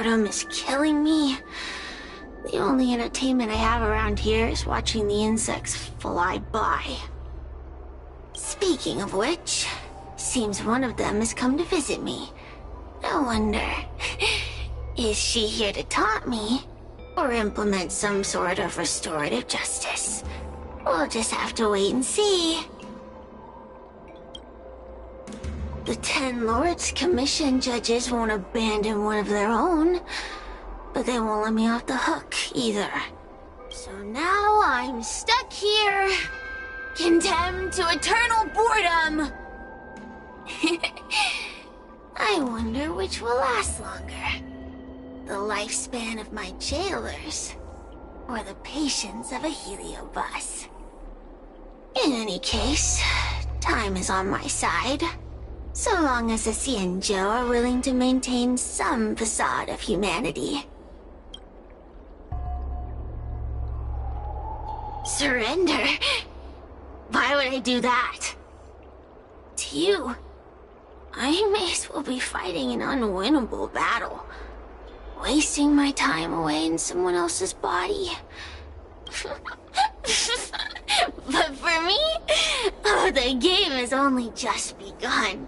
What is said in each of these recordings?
boredom is killing me. The only entertainment I have around here is watching the insects fly by. Speaking of which, seems one of them has come to visit me. I wonder, is she here to taunt me? Or implement some sort of restorative justice? We'll just have to wait and see. The 10 Lords Commission judges won't abandon one of their own, but they won't let me off the hook either. So now I'm stuck here, condemned to eternal boredom. I wonder which will last longer. The lifespan of my jailers, or the patience of a heliobus. In any case, time is on my side. So long as the Xianzhou are willing to maintain some facade of humanity. Surrender? Why would I do that? To you, I may as well be fighting an unwinnable battle. Wasting my time away in someone else's body. But for me, oh, the game has only just begun.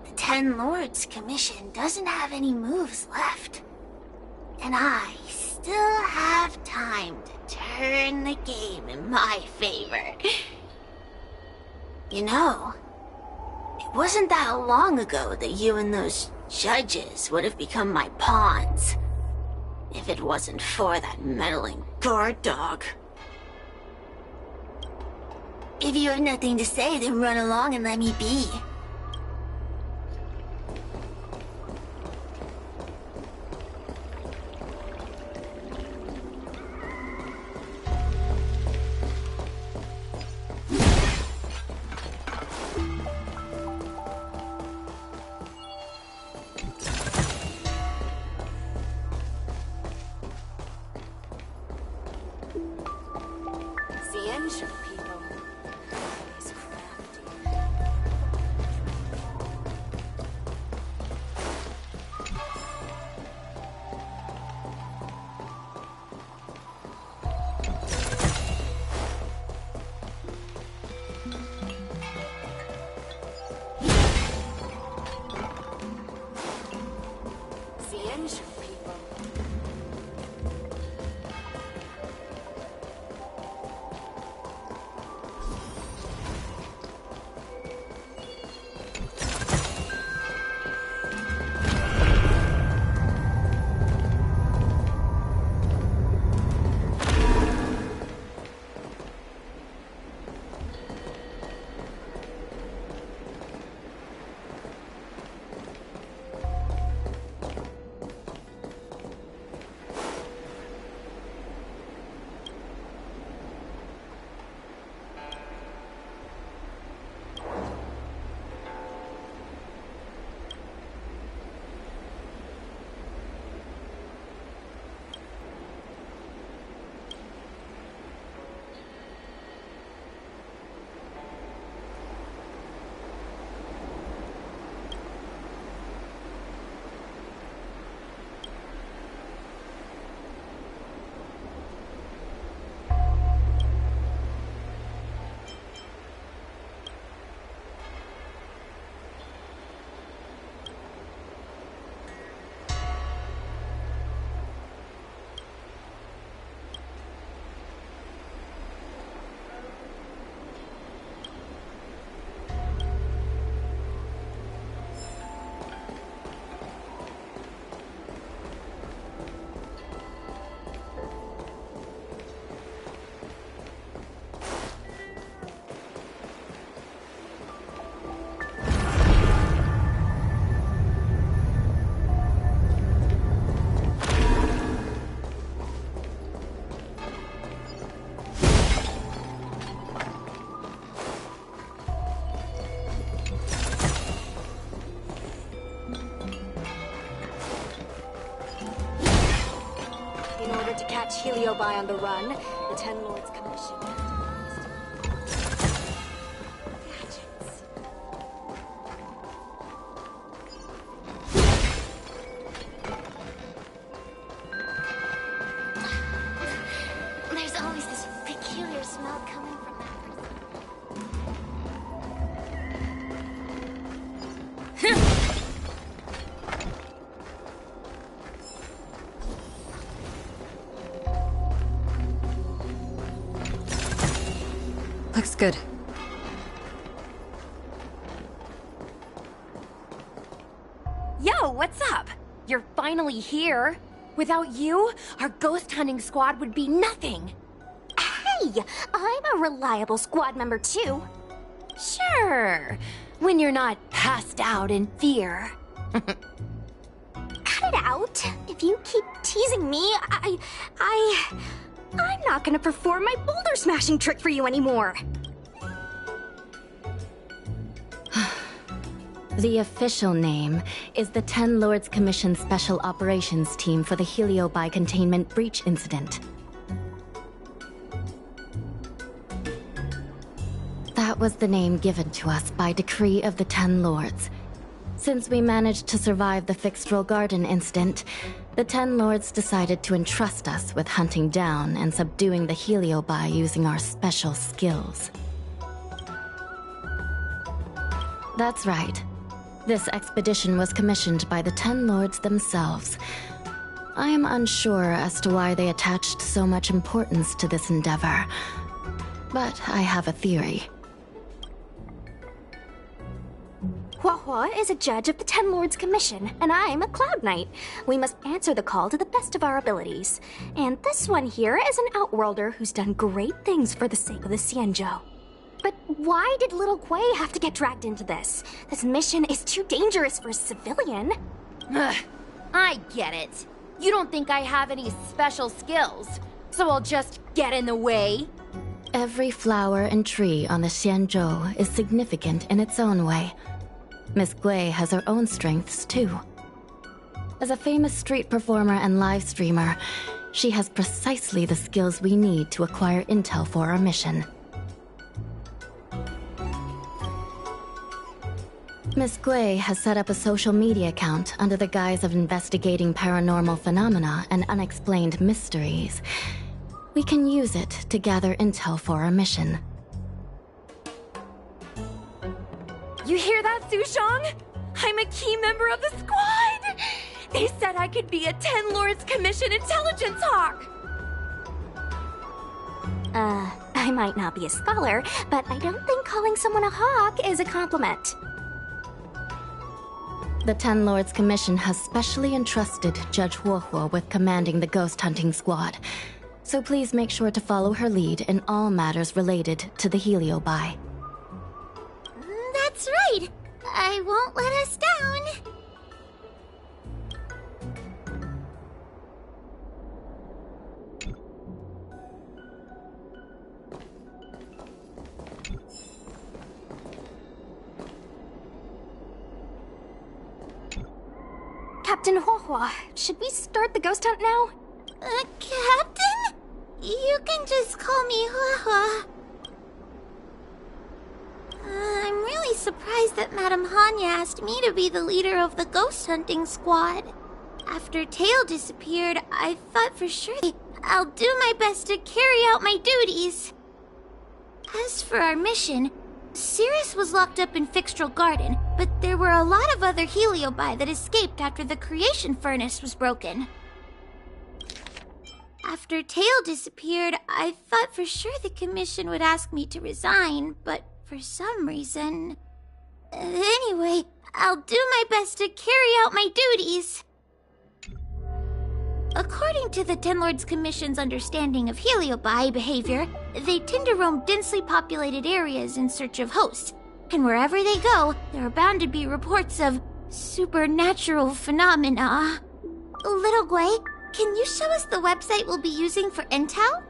The 10 Lords Commission doesn't have any moves left. And I still have time to turn the game in my favor. You know, it wasn't that long ago that you and those judges would have become my pawns. If it wasn't for that meddling guard dog. If you have nothing to say, then run along and let me be. Heliobi on the run, the 10 Lords Commission. Gadgets. Looks good. Yo, what's up? You're finally here. Without you, our ghost hunting squad would be nothing. Hey, I'm a reliable squad member too. Sure, when you're not passed out in fear. Cut it out. If you keep teasing me, I'm not gonna perform my boulder smashing trick for you anymore. The official name is the Ten Lords Commission Special Operations Team for the Heliobi Containment Breach Incident. That was the name given to us by decree of the Ten Lords. Since we managed to survive the Fixtral Garden incident, the Ten Lords decided to entrust us with hunting down and subduing the Heliobi using our special skills. That's right. This expedition was commissioned by the Ten Lords themselves. I am unsure as to why they attached so much importance to this endeavor, but I have a theory. Huahua is a judge of the Ten Lords Commission, and I'm a Cloud Knight. We must answer the call to the best of our abilities. And this one here is an Outworlder who's done great things for the sake of the Xianzhou. But why did little Gui have to get dragged into this? This mission is too dangerous for a civilian. Ugh, I get it. You don't think I have any special skills, so I'll just get in the way? Every flower and tree on the Xianzhou is significant in its own way. Miss Gui has her own strengths, too. As a famous street performer and live streamer, she has precisely the skills we need to acquire intel for our mission. Miss Gui has set up a social media account under the guise of investigating paranormal phenomena and unexplained mysteries. We can use it to gather intel for our mission. You hear that, Sushang? I'm a key member of the squad! They said I could be a Ten Lords Commission intelligence hawk! I might not be a scholar, but I don't think calling someone a hawk is a compliment. The Ten Lords Commission has specially entrusted Judge Huohuo with commanding the ghost hunting squad, so please make sure to follow her lead in all matters related to the Heliobi. That's right. I won't let us down. Captain Huahua, should we start the ghost hunt now? Captain? You can just call me Huahua. I'm really surprised that Madame Hanya asked me to be the leader of the ghost hunting squad. After Tail disappeared, I thought for sure I'll do my best to carry out my duties. As for our mission, Cirrus was locked up in Fixtral Garden, but there were a lot of other Heliobi that escaped after the creation furnace was broken. After Tail disappeared, I thought for sure the commission would ask me to resign, but for some reason... Anyway, I'll do my best to carry out my duties. According to the Ten Lords Commission's understanding of Heliobi behavior, they tend to roam densely populated areas in search of hosts. And wherever they go, there are bound to be reports of supernatural phenomena. Little Gui, can you show us the website we'll be using for intel?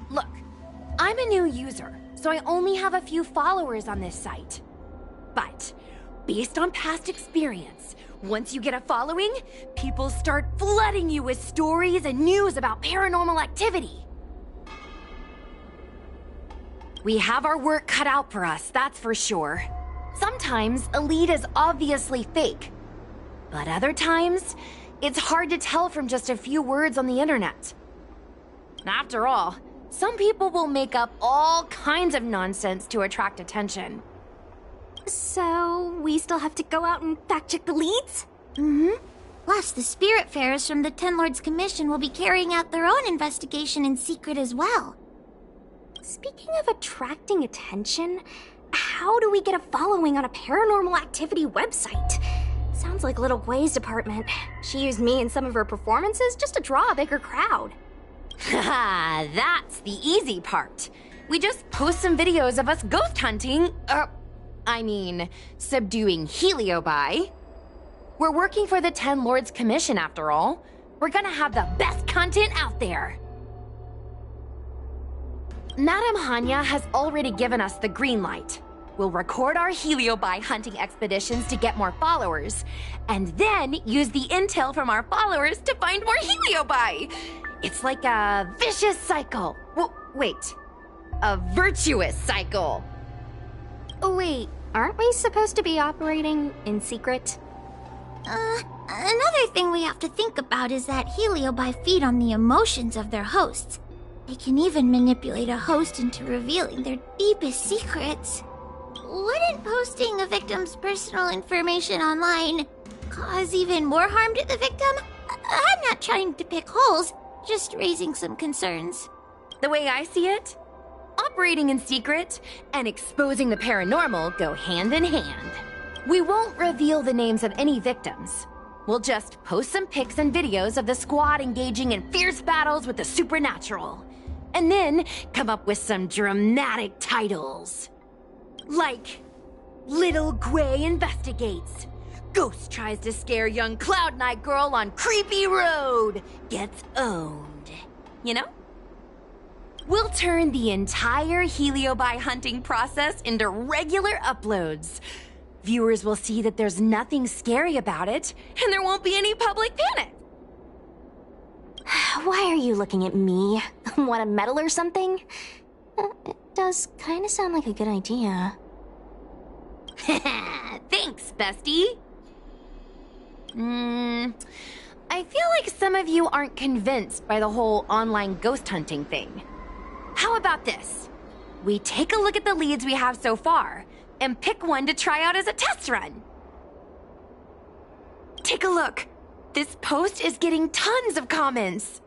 Look, I'm a new user, so I only have a few followers on this site. But, based on past experience, Once you get a following, people start flooding you with stories and news about paranormal activity. We have our work cut out for us, that's for sure. Sometimes a lead is obviously fake, but other times, it's hard to tell from just a few words on the internet. After all, some people will make up all kinds of nonsense to attract attention. So, we still have to go out and fact-check the leads? Plus, the Spiritfarers from the Ten Lords Commission will be carrying out their own investigation in secret as well. Speaking of attracting attention, how do we get a following on a paranormal activity website? Sounds like Little Gwei's department. She used me in some of her performances just to draw a bigger crowd. Haha, that's the easy part. We just post some videos of us ghost hunting, subduing Heliobi. We're working for the Ten Lords Commission after all. We're gonna have the best content out there. Madame Hanya has already given us the green light. We'll record our Heliobi hunting expeditions to get more followers, and then use the intel from our followers to find more Heliobi. It's like a vicious cycle. A virtuous cycle. Oh wait, aren't we supposed to be operating in secret? Another thing we have to think about is that Heliobi feed on the emotions of their hosts. They can even manipulate a host into revealing their deepest secrets. Wouldn't posting a victim's personal information online cause even more harm to the victim? I'm not trying to pick holes, just raising some concerns. The way I see it, operating in secret and exposing the paranormal go hand in hand. We won't reveal the names of any victims. We'll just post some pics and videos of the squad engaging in fierce battles with the supernatural. And then come up with some dramatic titles. Like, Little Gwei investigates. Ghost tries to scare young Cloud Knight girl on creepy road. Gets owned. You know? We'll turn the entire Heliobi hunting process into regular uploads. Viewers will see that there's nothing scary about it, and there won't be any public panic. Why are you looking at me? Want a medal or something? It does kind of sound like a good idea. Thanks, bestie. I feel like some of you aren't convinced by the whole online ghost hunting thing. How about this? We take a look at the leads we have so far, and pick one to try out as a test run. Take a look. This post is getting tons of comments.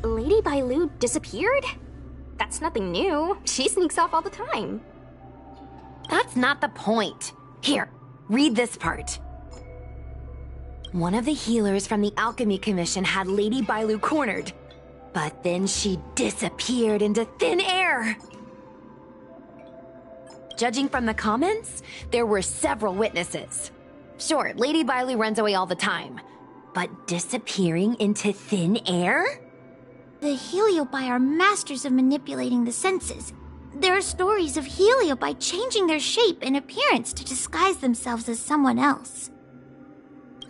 Lady Bailu disappeared? That's nothing new. She sneaks off all the time. That's not the point. Here, read this part. One of the healers from the Alchemy Commission had Lady Bailu cornered, but then she disappeared into thin air. Judging from the comments, there were several witnesses. Sure, Lady Bailu runs away all the time, but disappearing into thin air? The Heliobi are masters of manipulating the senses. There are stories of Heliobi changing their shape and appearance to disguise themselves as someone else.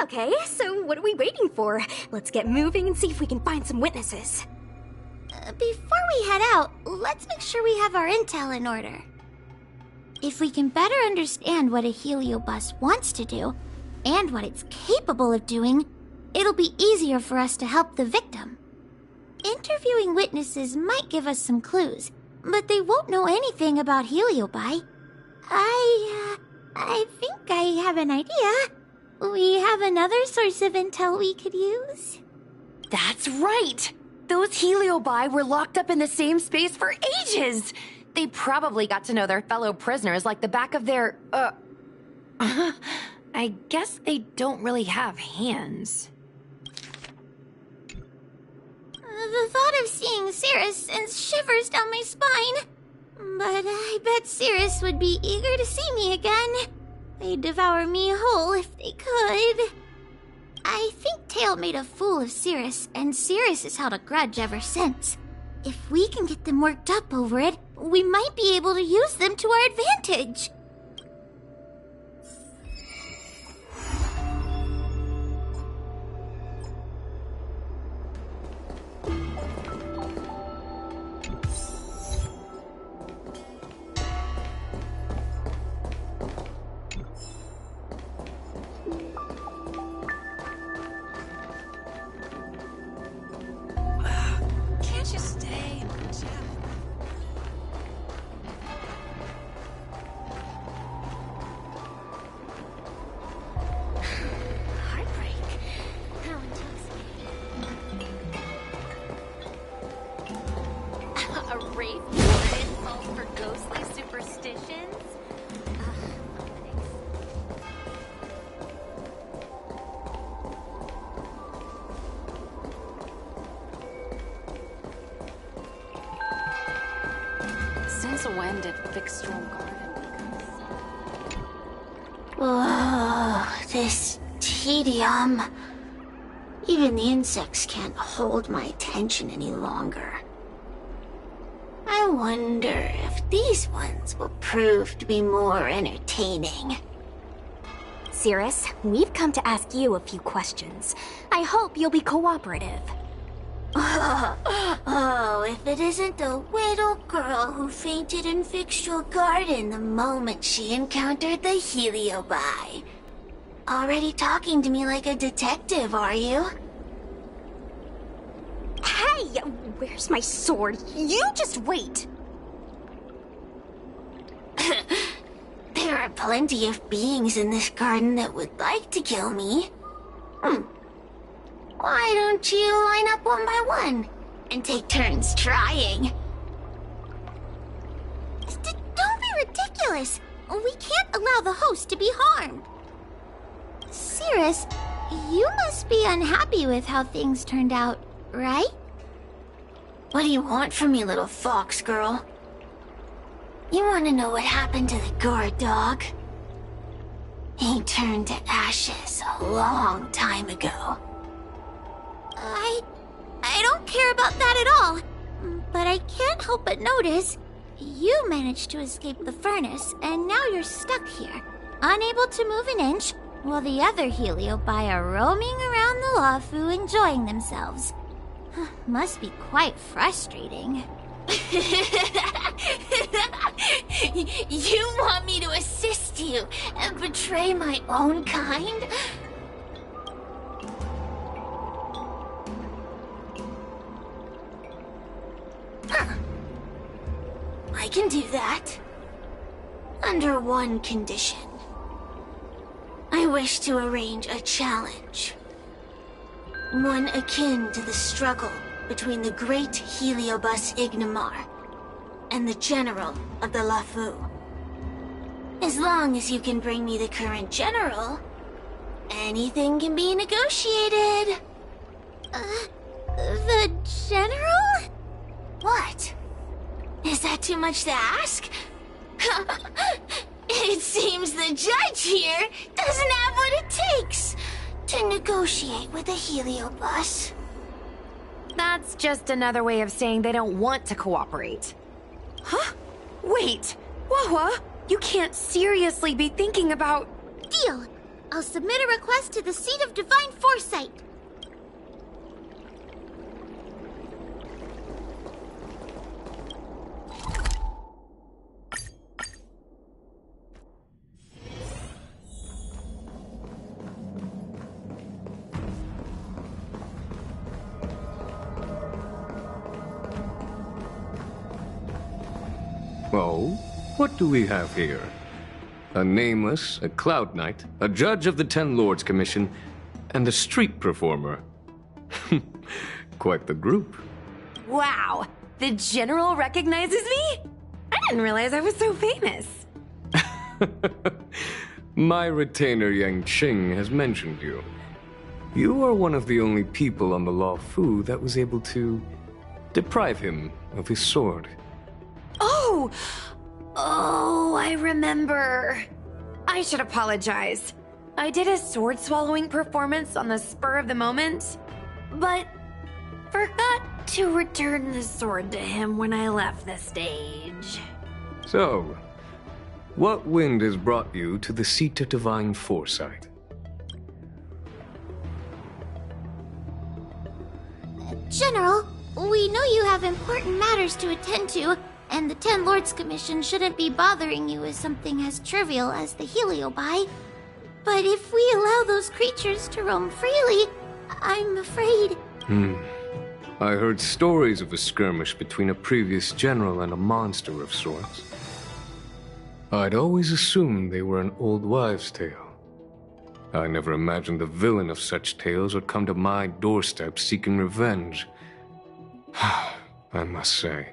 Okay, so what are we waiting for? Let's get moving and see if we can find some witnesses. Before we head out, let's make sure we have our intel in order. If we can better understand what a Heliobus wants to do, and what it's capable of doing, it'll be easier for us to help the victim. Interviewing witnesses might give us some clues, but they won't know anything about Heliobi. I think I have an idea. We have another source of intel we could use. That's right! Those Heliobi were locked up in the same space for ages! They probably got to know their fellow prisoners like the back of their, I guess they don't really have hands. The thought of seeing Cirrus sends shivers down my spine. But I bet Cirrus would be eager to see me again. They'd devour me whole if they could. I think Tail made a fool of Cirrus, and Cirrus has held a grudge ever since. If we can get them worked up over it, we might be able to use them to our advantage. Can't you stay and chat? Heartbreak. How intoxicating. A rape warden falls for ghostly superstitions? Since when did Fixstrom Garden become? Oh, this tedium. Even the insects can't hold my attention any longer. I wonder if these ones will prove to be more entertaining. Cirrus, we've come to ask you a few questions. I hope you'll be cooperative. Oh, if it isn't the little girl who fainted in Fixtral Garden the moment she encountered the Heliobi. Already talking to me like a detective, are you? Hey, where's my sword? You just wait. There are plenty of beings in this garden that would like to kill me. Why don't you line up one by one and take turns trying? Don't be ridiculous. We can't allow the host to be harmed. Cirrus, you must be unhappy with how things turned out, right? What do you want from me, little fox girl? You want to know what happened to the guard dog? He turned to ashes a long time ago. I don't care about that at all. But I can't help but notice you managed to escape the furnace, and now you're stuck here, unable to move an inch, while the other Heliobi are roaming around the Lafu enjoying themselves. Must be quite frustrating. You want me to assist you and betray my own kind? I can do that. Under one condition. I wish to arrange a challenge. One akin to the struggle between the great Heliobus Ignamar and the general of the Lafu. As long as you can bring me the current general, anything can be negotiated. The general? What? Is that too much to ask? It seems the judge here doesn't have what it takes to negotiate with the Heliobus. That's just another way of saying they don't want to cooperate. Huh? Wait, Wawa, you can't seriously be thinking about... Deal. I'll submit a request to the Seat of Divine Foresight. Oh, what do we have here? A nameless, a cloud knight, a judge of the Ten Lords Commission, and a street performer. Quite the group. Wow, the General recognizes me? I didn't realize I was so famous. My retainer Yang Qing has mentioned you. You are one of the only people on the Law Fu that was able to deprive him of his sword. Oh, I remember. I should apologize. I did a sword-swallowing performance on the spur of the moment, but forgot to return the sword to him when I left the stage. So, what wind has brought you to the seat of divine foresight? General, we know you have important matters to attend to, and the Ten Lords Commission shouldn't be bothering you with something as trivial as the Heliobi. But if we allow those creatures to roam freely, I'm afraid... I heard stories of a skirmish between a previous general and a monster of sorts. I'd always assumed they were an old wives' tale. I never imagined the villain of such tales would come to my doorstep seeking revenge. I must say,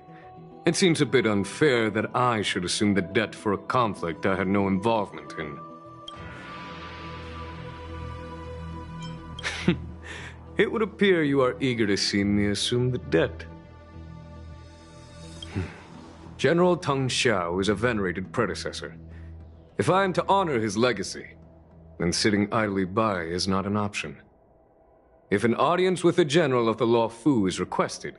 it seems a bit unfair that I should assume the debt for a conflict I had no involvement in. It would appear you are eager to see me assume the debt. General Teng Xiao is a venerated predecessor. If I am to honor his legacy, then sitting idly by is not an option. If an audience with a general of the Law Fu is requested,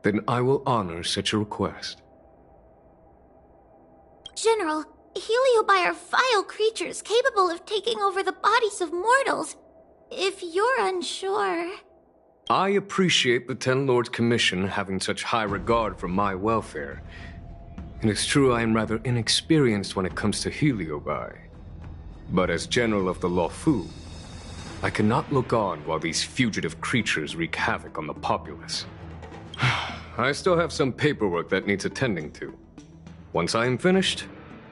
then I will honor such a request. General, Heliobi are vile creatures capable of taking over the bodies of mortals. If you're unsure... I appreciate the Ten Lords Commission having such high regard for my welfare. It is true I am rather inexperienced when it comes to Heliobi. But as General of the Law Fu, I cannot look on while these fugitive creatures wreak havoc on the populace. I still have some paperwork that needs attending to. Once I am finished,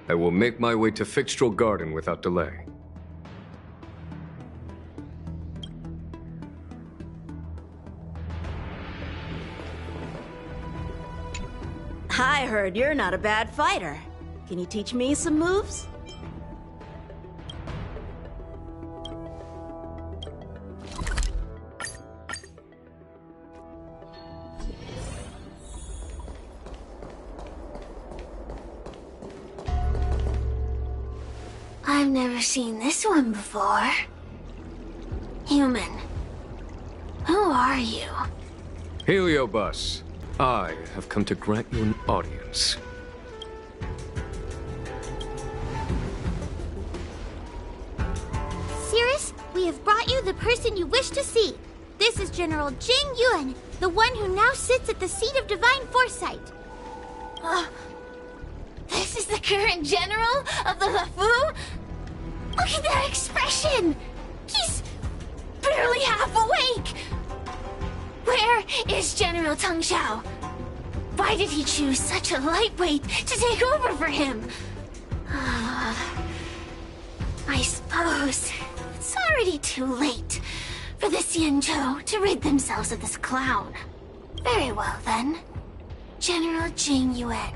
I will make my way to Fixtral Garden without delay. I heard you're not a bad fighter. Can you teach me some moves? I've never seen this one before. Human. Who are you? Heliobus, I have come to grant you an audience. Cirrus, we have brought you the person you wish to see. This is General Jing Yuan, the one who now sits at the seat of divine foresight. This is the current general of the LeFou? Look at that expression! He's barely half awake! Where is General Teng Xiao? Why did he choose such a lightweight to take over for him? I suppose it's already too late for the Xianzhou to rid themselves of this clown. Very well then. General Jing Yuan.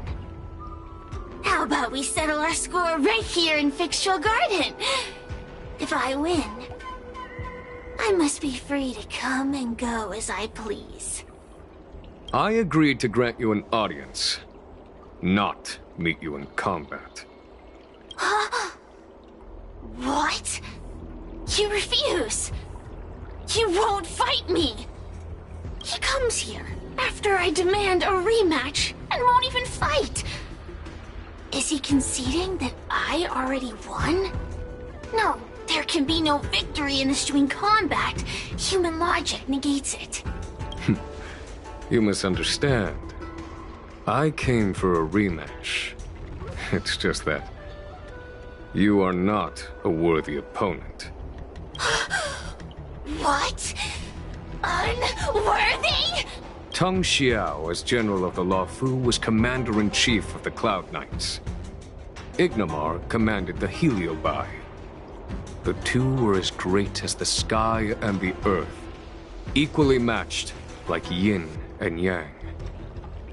How about we settle our score right here in Fixtral Garden? If I win, I must be free to come and go as I please. I agreed to grant you an audience, not meet you in combat. What? You refuse? You won't fight me? He comes here after I demand a rematch and won't even fight. Is he conceding that I already won? No, there can be no victory in this string combat. Human logic negates it. You misunderstand. I came for a rematch. It's just that you are not a worthy opponent. What? Unworthy? Tong Xiao, as General of the Luofu, was Commander-in-Chief of the Cloud Knights. Ignamar commanded the Heliobai. The two were as great as the sky and the earth, equally matched like yin and yang.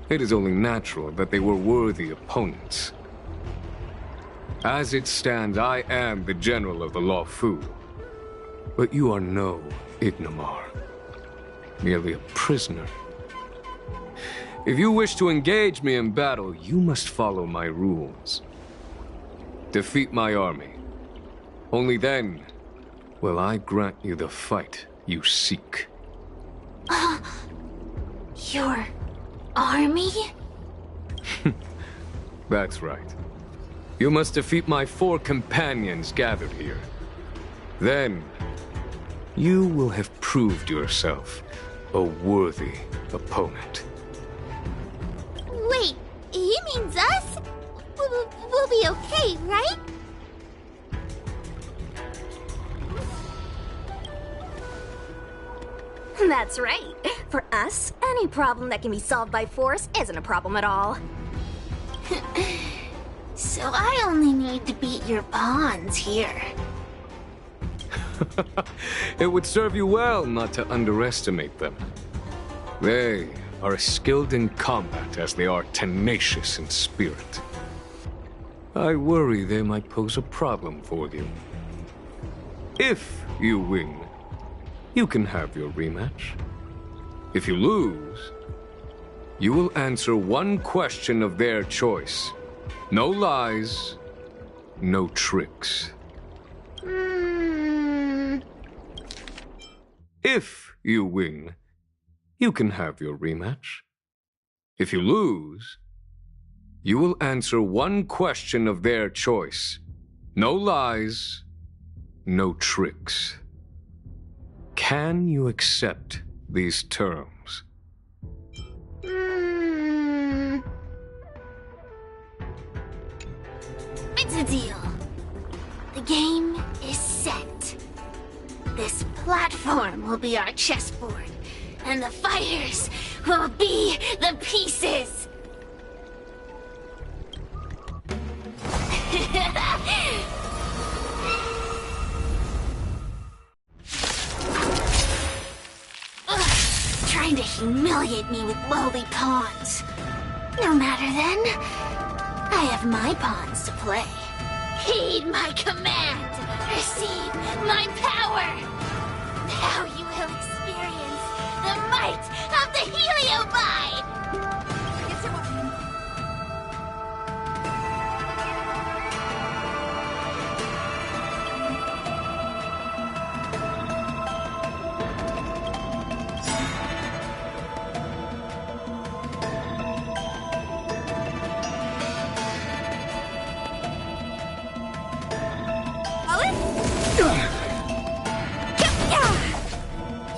It is only natural that they were worthy opponents. As it stands, I am the General of the Luofu. But you are no Ignamar, merely a prisoner. If you wish to engage me in battle, you must follow my rules. Defeat my army. Only then will I grant you the fight you seek. Your army? That's right. You must defeat my 4 companions gathered here. Then, you will have proved yourself a worthy opponent. Wait, he means us? We'll be okay, right? That's right. For us, any problem that can be solved by force isn't a problem at all. So I only need to beat your pawns here. It would serve you well not to underestimate them. They are as skilled in combat as they are tenacious in spirit. I worry they might pose a problem for you. If you win, you can have your rematch. If you lose, you will answer one question of their choice. No lies, no tricks. If you win, you can have your rematch. If you lose, you will answer one question of their choice. No lies, no tricks. Can you accept these terms? It's a deal. The game is set. This platform will be our chessboard, and the fighters will be the pieces. Trying to humiliate me with lowly pawns. No matter then. I have my pawns to play. Heed my command! Receive my power! Now you will experience the might of the Heliobai!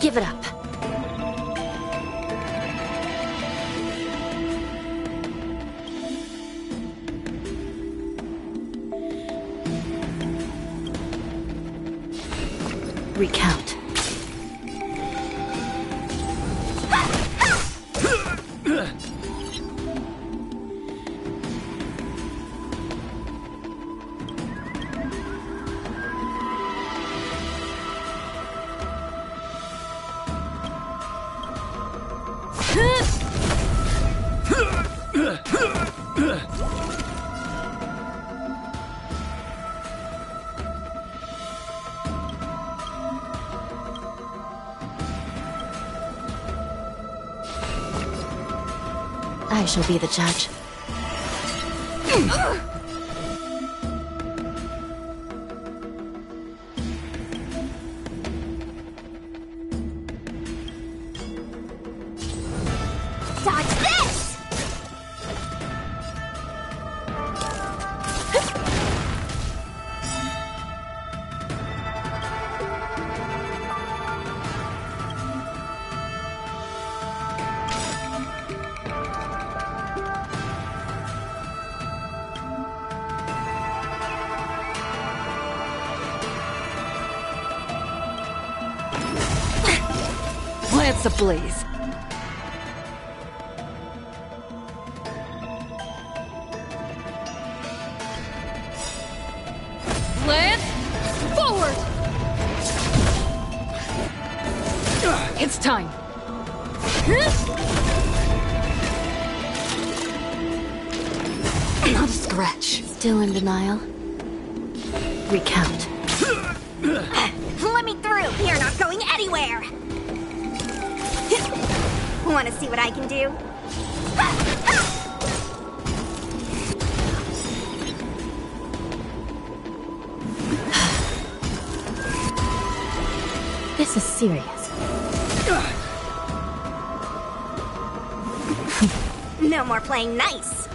Give it up. Recount. I shall be the judge. Dodge this! Lance ablaze. It's time. Not a scratch. Still in denial? Recount. Let me through! You're not going anywhere! Want to see what I can do? This is serious. No more playing nice.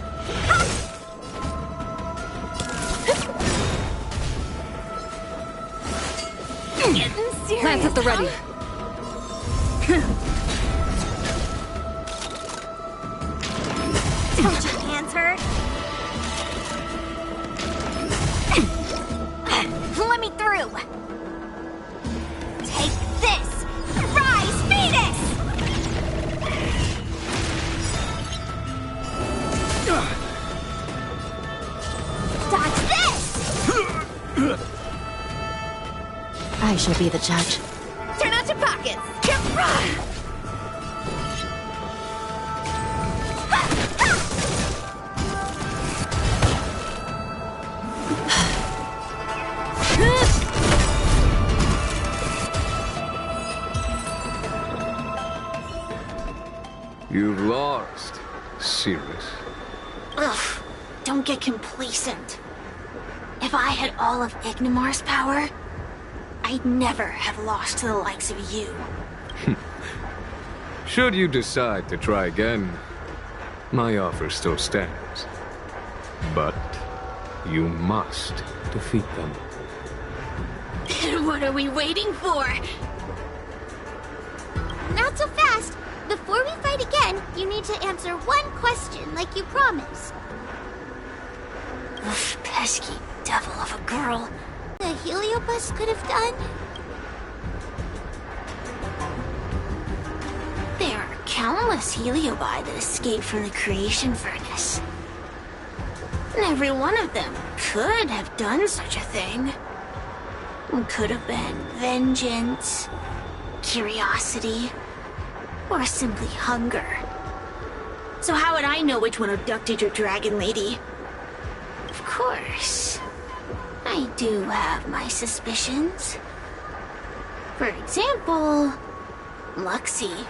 Getting serious. Lance at the ready. Don't your hands hurt? Let me through. Take this. Rise, Venus! Dodge this! I shall be the judge. Turn out your pockets. You've lost, Cirrus. Ugh, don't get complacent. If I had all of Ignimar's power, I'd never have lost to the likes of you. Should you decide to try again, my offer still stands. But you must defeat them. What are we waiting for? Not so fast. Before we fight again, you need to answer one question like you promised. Ugh, pesky devil of a girl. The Heliobus could have done? There are countless Heliobi that escaped from the creation furnace. And every one of them could have done such a thing. It could have been vengeance, curiosity, or simply hunger. So how would I know which one abducted your dragon lady? Of course, I do have my suspicions. For example, Luxie.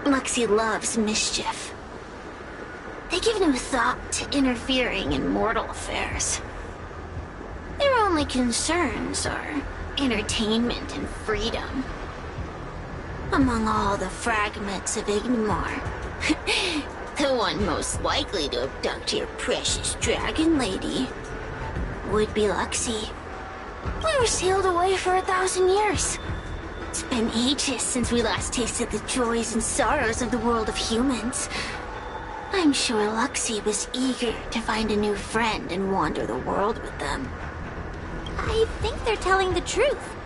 Luxie loves mischief. They give no thought to interfering in mortal affairs. Their only concerns are entertainment and freedom. Among all the fragments of Ignimar, the one most likely to abduct your precious dragon lady would be Luxie. We were sealed away for 1,000 years. It's been ages since we last tasted the joys and sorrows of the world of humans. I'm sure Luxie was eager to find a new friend and wander the world with them. I think they're telling the truth.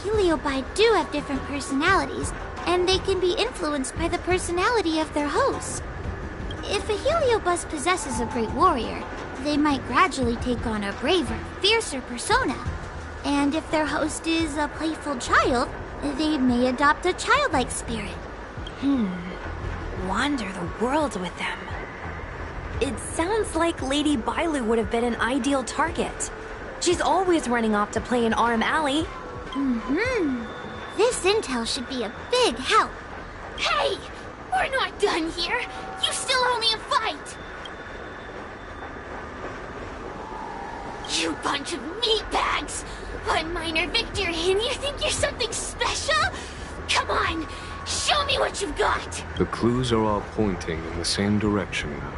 Heliobi do have different personalities, and they can be influenced by the personality of their host. If a Heliobus possesses a great warrior, they might gradually take on a braver, fiercer persona. And if their host is a playful child, they may adopt a childlike spirit. Wander the world with them. It sounds like Lady Bailu would have been an ideal target. She's always running off to play in Arm Alley. This intel should be a big help. Hey! We're not done here! You still owe me a fight! You bunch of meatbags! One minor victory and you think you're something special? Come on! Show me what you've got! The clues are all pointing in the same direction now.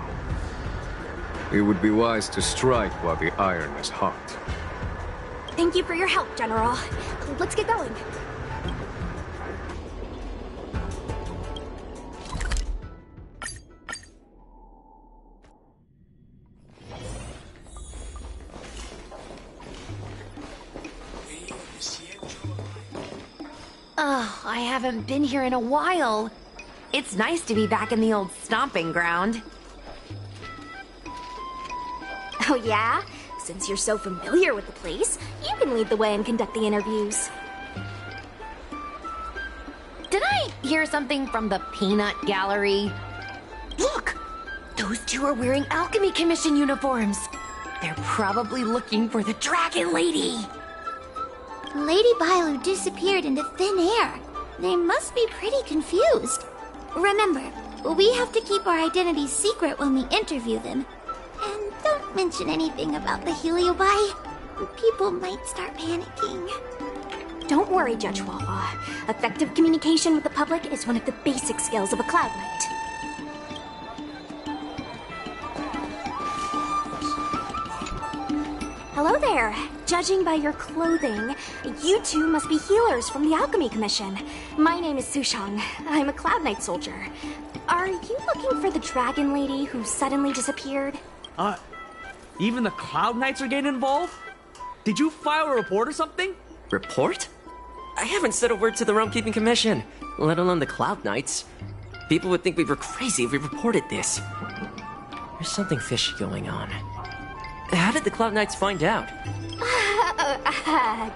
It would be wise to strike while the iron is hot. Thank you for your help, General. Let's get going. Oh, I haven't been here in a while. It's nice to be back in the old stomping ground. Oh yeah? Since you're so familiar with the place, you can lead the way and conduct the interviews. hear something from the peanut gallery? Look! Those two are wearing Alchemy Commission uniforms. They're probably looking for the Dragon Lady. Lady Bailu disappeared into thin air. They must be pretty confused. Remember, we have to keep our identities secret when we interview them. And don't mention anything about the Heliobi. People might start panicking. Don't worry, Judge Wawa. Effective communication with the public is one of the basic skills of a Cloud Knight. Hello there. Judging by your clothing, you two must be healers from the Alchemy Commission. My name is Sushang. I'm a Cloud Knight soldier. Are you looking for the Dragon Lady who suddenly disappeared? Even the Cloud Knights are getting involved? Did you file a report or something? Report? I haven't said a word to the Realm Keeping Commission, let alone the Cloud Knights. People would think we were crazy if we reported this. There's something fishy going on. How did the Cloud Knights find out?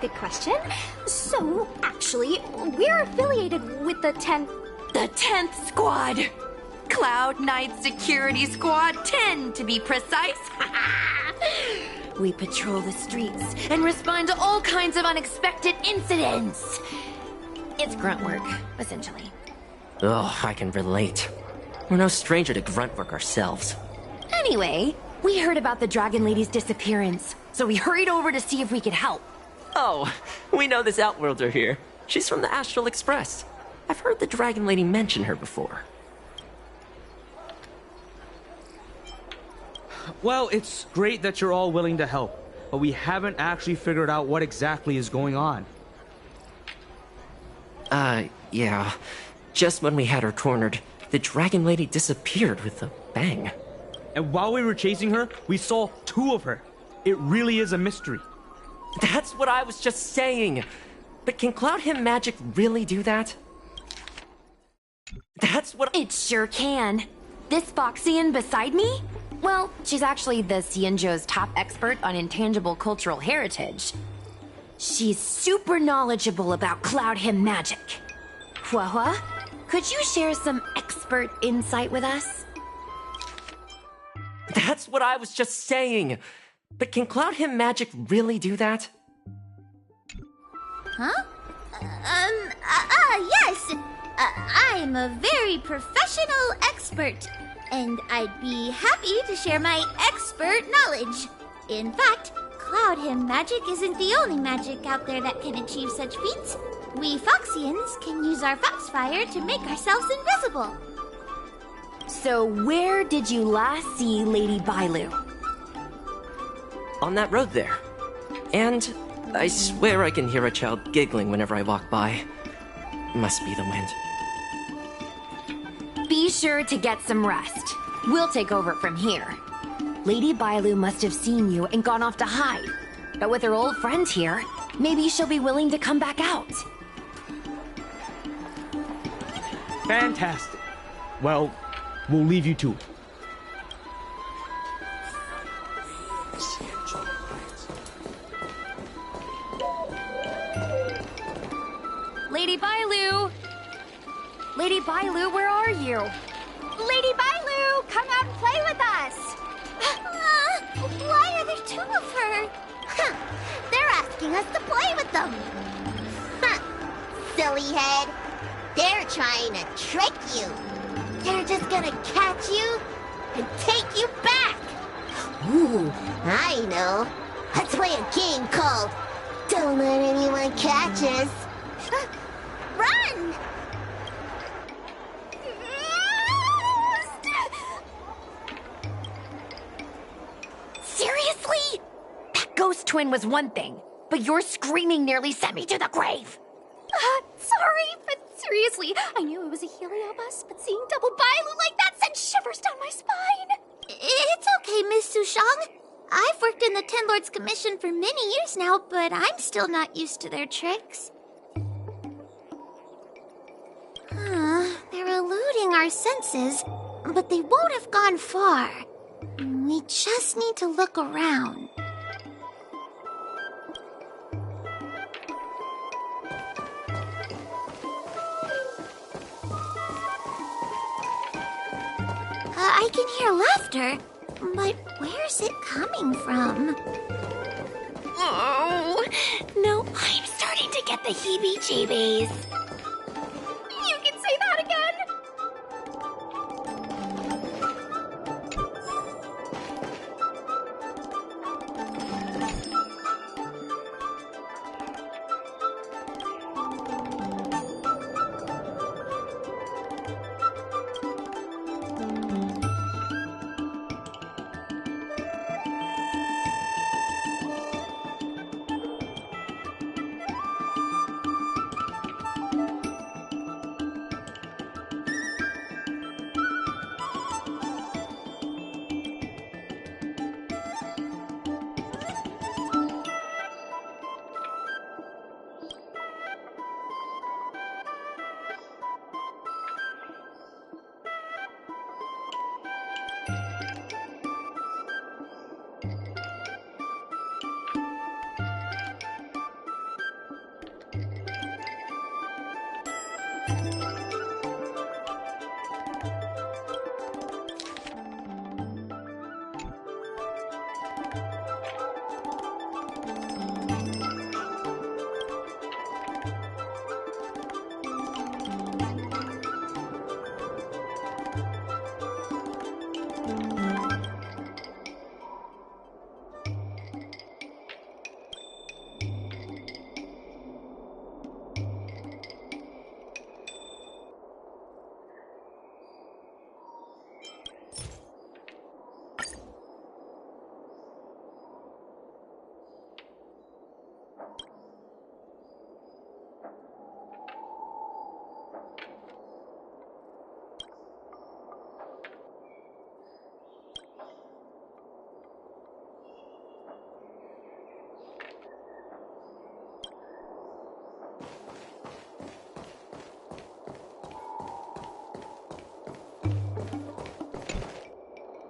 Good question. So, actually, we're affiliated with the 10th... The 10th Squad! Cloud Knight Security Squad 10, to be precise. We patrol the streets and respond to all kinds of unexpected incidents. It's grunt work, essentially. Oh, I can relate. We're no stranger to grunt work ourselves. Anyway, we heard about the Dragon Lady's disappearance, so we hurried over to see if we could help. Oh, we know this Outworlder here. She's from the Astral Express. I've heard the Dragon Lady mention her before. Well, it's great that you're all willing to help, but we haven't actually figured out what exactly is going on. Yeah. Just when we had her cornered, the Dragon Lady disappeared with a bang. And while we were chasing her, we saw two of her. It really is a mystery. That's what I was just saying. But can Cloud Hymn magic really do that? That's what It sure can. This Foxian beside me? Well, she's actually the Xianzhou's top expert on intangible cultural heritage. She's super knowledgeable about Cloud Hymn magic. Huahua, could you share some expert insight with us? That's what I was just saying. But can Cloud Hymn magic really do that? Huh? Yes. I'm a very professional expert, and I'd be happy to share my expert knowledge. In fact, Cloud Hymn magic isn't the only magic out there that can achieve such feats. We Foxians can use our Foxfire to make ourselves invisible. So where did you last see Lady Bailu? On that road there. And I swear I can hear a child giggling whenever I walk by. Must be the wind. Be sure to get some rest. We'll take over from here. Lady Bailu must have seen you and gone off to hide. But with her old friends here, maybe she'll be willing to come back out. Fantastic. Well, we'll leave you to it. Lady Bailu! Lady Bailu, where are you? Lady Bailu, come out and play with us! Why are there two of her? They're asking us to play with them. Silly head. They're trying to trick you. They're just gonna catch you and take you back. Ooh, I know. Let's play a game called Don't Let Anyone Catch Us. Run! Seriously? That ghost twin was one thing, but your screaming nearly sent me to the grave. Sorry, but seriously, I knew it was a Heliobus, but seeing double Bailu like that sent shivers down my spine. It's okay, Miss Sushang. I've worked in the Ten Lords Commission for many years now, but I'm still not used to their tricks. They're eluding our senses, but they won't have gone far. We just need to look around. I can hear laughter, but where's it coming from? Oh, no, I'm starting to get the heebie-jeebies. You can say that again?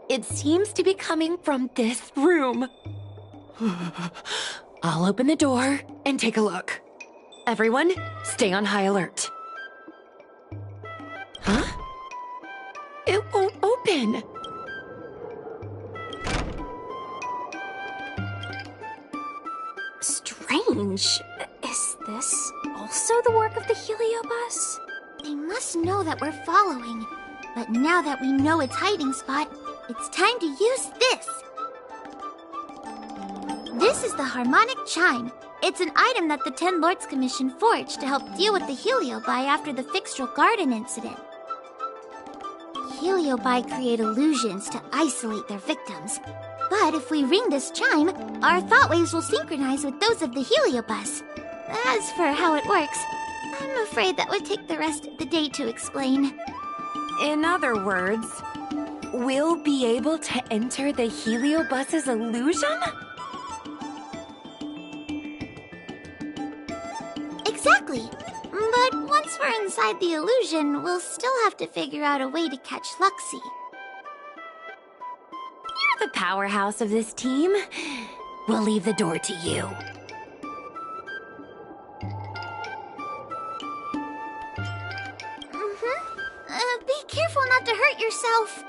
It seems to be coming from this room. I'll open the door and take a look. Everyone, stay on high alert. Huh? It won't open. Strange. Is this also the work of the Heliobus? They must know that we're following. But now that we know its hiding spot, it's time to use this. This is the harmonic chime. It's an item that the Ten Lords Commission forged to help deal with the Heliobi after the Fixtral Garden incident. Heliobi create illusions to isolate their victims. But if we ring this chime, our thought waves will synchronize with those of the Heliobus. As for how it works, I'm afraid that would take the rest of the day to explain. In other words, we'll be able to enter the Heliobus's illusion? Exactly. But once we're inside the illusion, we'll still have to figure out a way to catch Luxie. You're the powerhouse of this team. We'll leave the door to you. Be careful not to hurt yourself.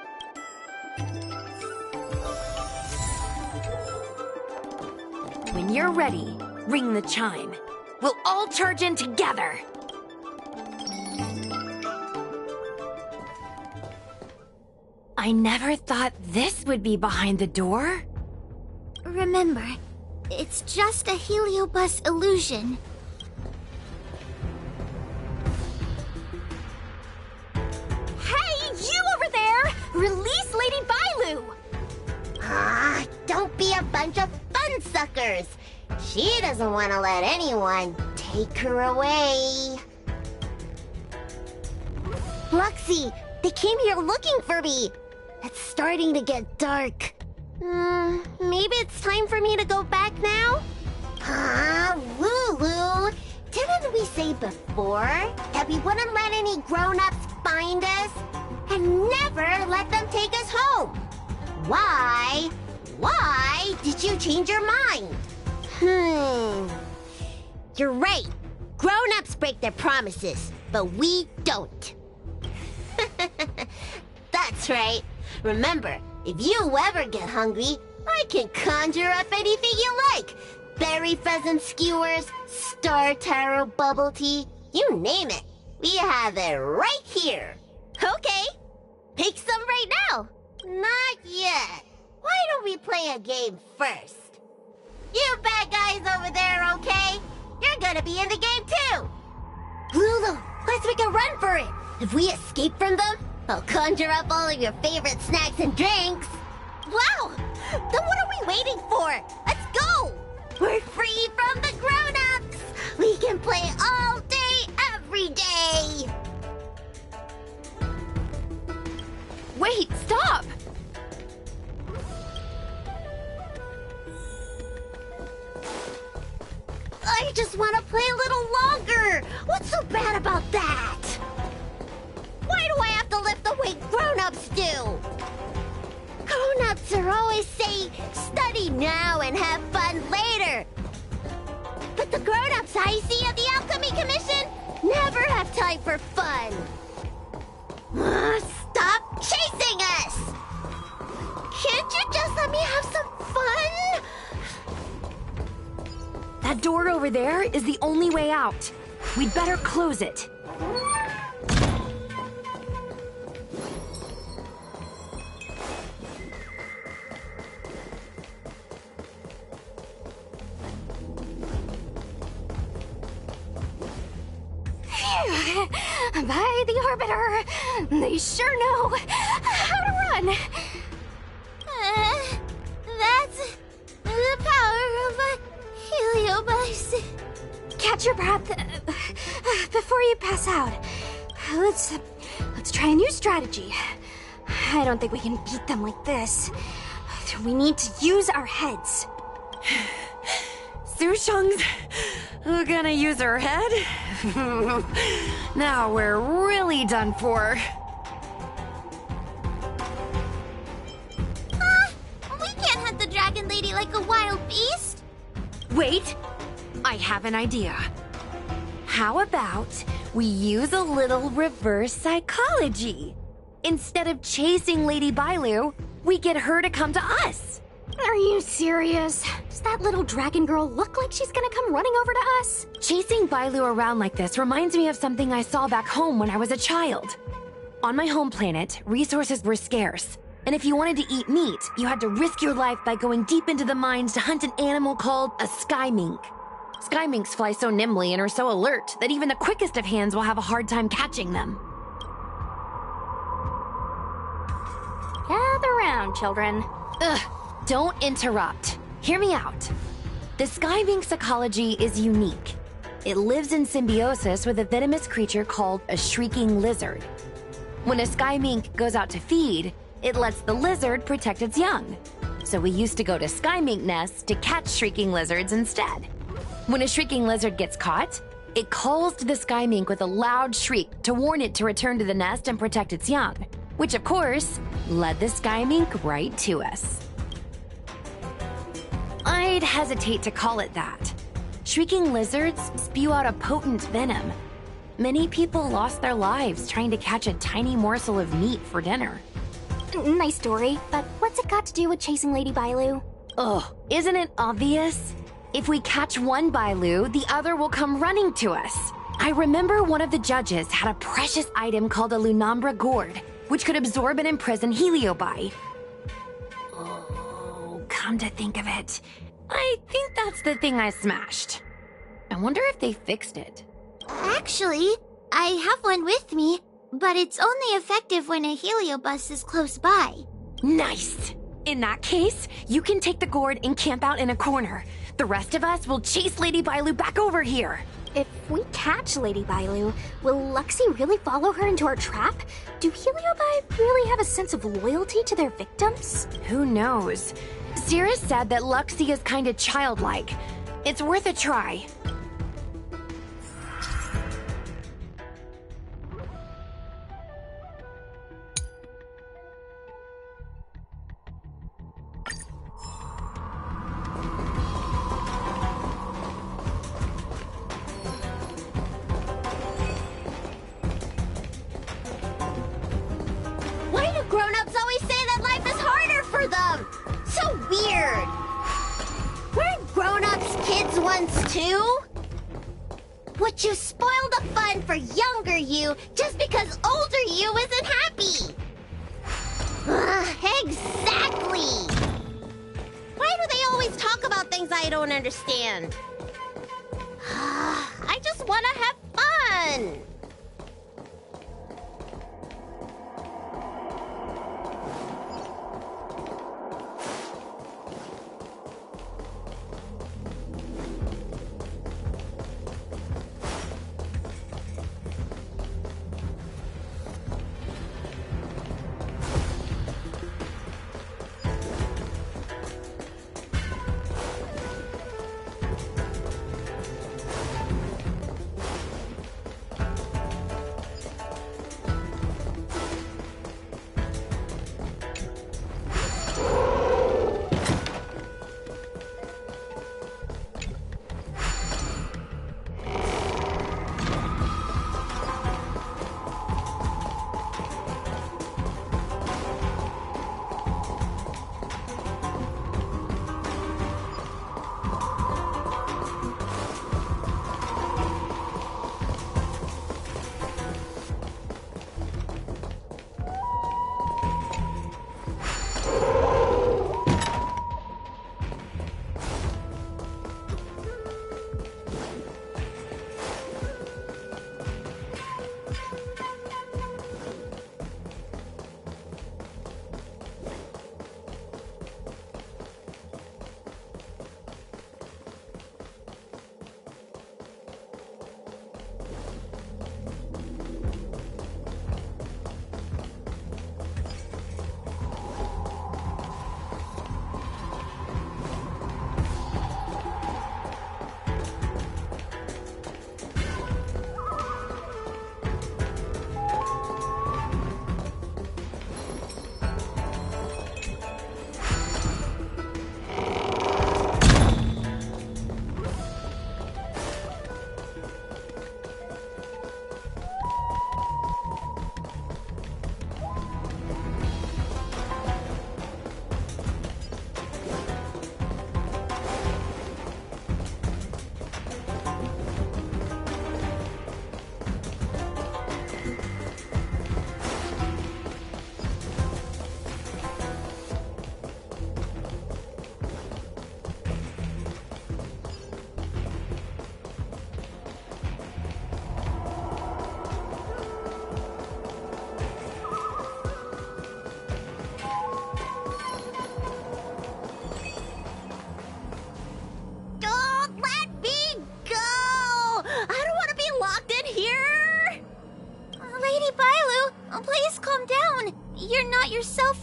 When you're ready, ring the chime. We'll all charge in together. I never thought this would be behind the door. Remember, it's just a Heliobus illusion. Hey, you over there! Release Lady Bailu! Ah, don't be a bunch of fun suckers. She doesn't want to let anyone take her away. Luxie, they came here looking for me. It's starting to get dark. Maybe it's time for me to go back now? Ah, Lulu, didn't we say before that we wouldn't let any grown-ups find us? And never let them take us home? Why? Why did you change your mind? You're right. Grown-ups break their promises, but we don't. That's right. Remember, if you ever get hungry, I can conjure up anything you like. Berry pheasant skewers, star taro bubble tea, you name it. We have it right here. Okay. Pick some right now. Not yet. Why don't we play a game first? You bad guys over there, okay? You're gonna be in the game too. Lulu, let's make a run for it. If we escape from them, I'll conjure up all of your favorite snacks and drinks. Wow! Then what are we waiting for? Let's go! We're free from the grown-ups. We can play all day, every day. Wait, stop! I just want to play a little longer. What's so bad about that? Why do I have to lift the weight grown-ups do? Grown-ups are always saying, study now and have fun later. But the grown-ups I see at the Alchemy Commission never have time for fun. Stop chasing us! Can't you just let me have some fun? That door over there is the only way out. We'd better close it. By the Orbiter, they sure know how to run. That's the power of a heliobus. Catch your breath before you pass out. Let's try a new strategy. I don't think we can beat them like this. We need to use our heads. Su Sheng's gonna use her head? Now we're really done for. We can't hunt the dragon lady like a wild beast. Wait, I have an idea. How about we use a little reverse psychology? Instead of chasing Lady Bailu, we get her to come to us. Are you serious? Does that little dragon girl look like she's gonna come running over to us? Chasing Bailu around like this reminds me of something I saw back home when I was a child. On my home planet, resources were scarce, and if you wanted to eat meat, you had to risk your life by going deep into the mines to hunt an animal called a sky mink. Sky minks fly so nimbly and are so alert that even the quickest of hands will have a hard time catching them. Gather round, children. Ugh, don't interrupt. Hear me out. The sky mink's ecology is unique. It lives in symbiosis with a venomous creature called a shrieking lizard. When a sky mink goes out to feed, it lets the lizard protect its young. So we used to go to sky mink nests to catch shrieking lizards instead. When a shrieking lizard gets caught, it calls to the sky mink with a loud shriek to warn it to return to the nest and protect its young, which of course led the sky mink right to us. I'd hesitate to call it that. Shrieking lizards spew out a potent venom. Many people lost their lives trying to catch a tiny morsel of meat for dinner. Nice story, but what's it got to do with chasing Lady Bailu? Ugh, isn't it obvious? If we catch one Bailu, the other will come running to us. I remember one of the judges had a precious item called a Lunambra gourd, which could absorb and imprison Heliobi. Oh, come to think of it, I think that's the thing I smashed. I wonder if they fixed it. Actually, I have one with me, but it's only effective when a heliobus is close by. Nice! In that case, you can take the gourd and camp out in a corner. The rest of us will chase Lady Bailu back over here. If we catch Lady Bailu, will Luxie really follow her into our trap? Do Heliobi really have a sense of loyalty to their victims? Who knows? Sierra said that Luxie is kinda childlike. It's worth a try. Why do grown-ups always say too? Would you spoil the fun for younger you just because older you isn't happy? Exactly! Why do they always talk about things I don't understand? I just want to have fun!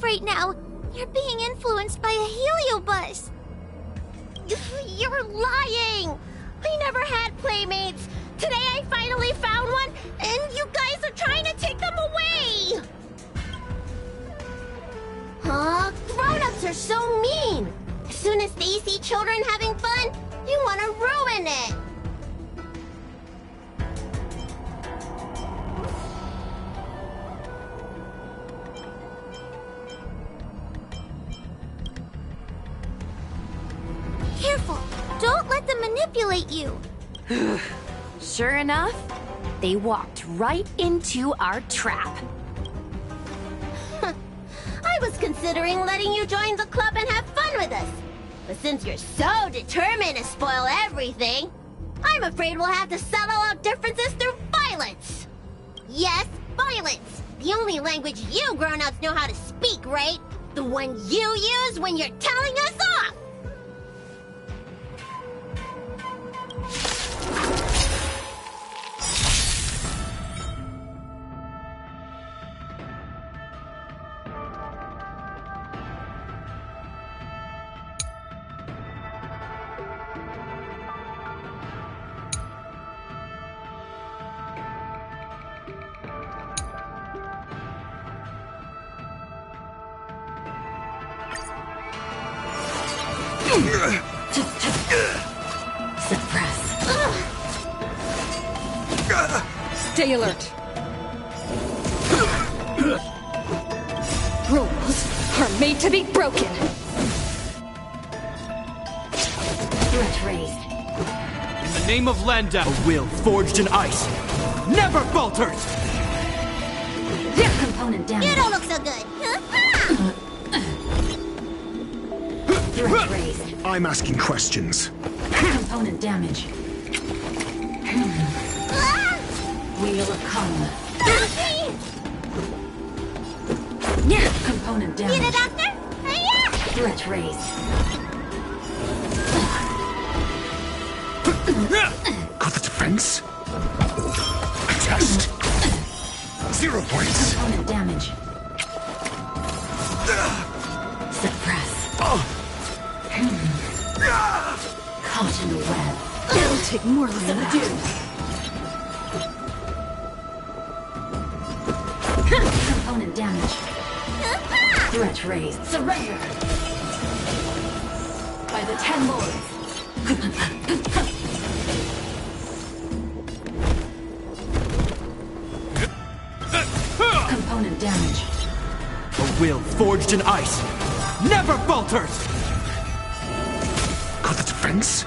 Right now, you're being influenced by a heliobus. You're lying! I never had playmates. Today I finally found one, and you guys are trying to take them away! Huh? Grown-ups are so mean! As soon as they see children having fun, you want to ruin it! Careful! Don't let them manipulate you! Sure enough, they walked right into our trap. I was considering letting you join the club and have fun with us. But since you're so determined to spoil everything, I'm afraid we'll have to settle out differences through violence. Yes, violence. The only language you grown-ups know how to speak, right? The one you use when you're telling us off! Suppress. Stay alert. Rules are made to be broken. Threat raised. name of Lenda, a will forged in ice never falters! Component damage. You don't look so good. Threat raised. I'm asking questions. Component damage. Wheel of Karma. Component damage. Need a doctor? Hiya! Threat raised. Got the defense? Test. 0 points. Component damage. Suppress. Caught in a web. It'll take more than a do. Component damage. Threat raised. Surrender. By the 10 lords. Component damage. A will forged in ice never falters! Got the defense?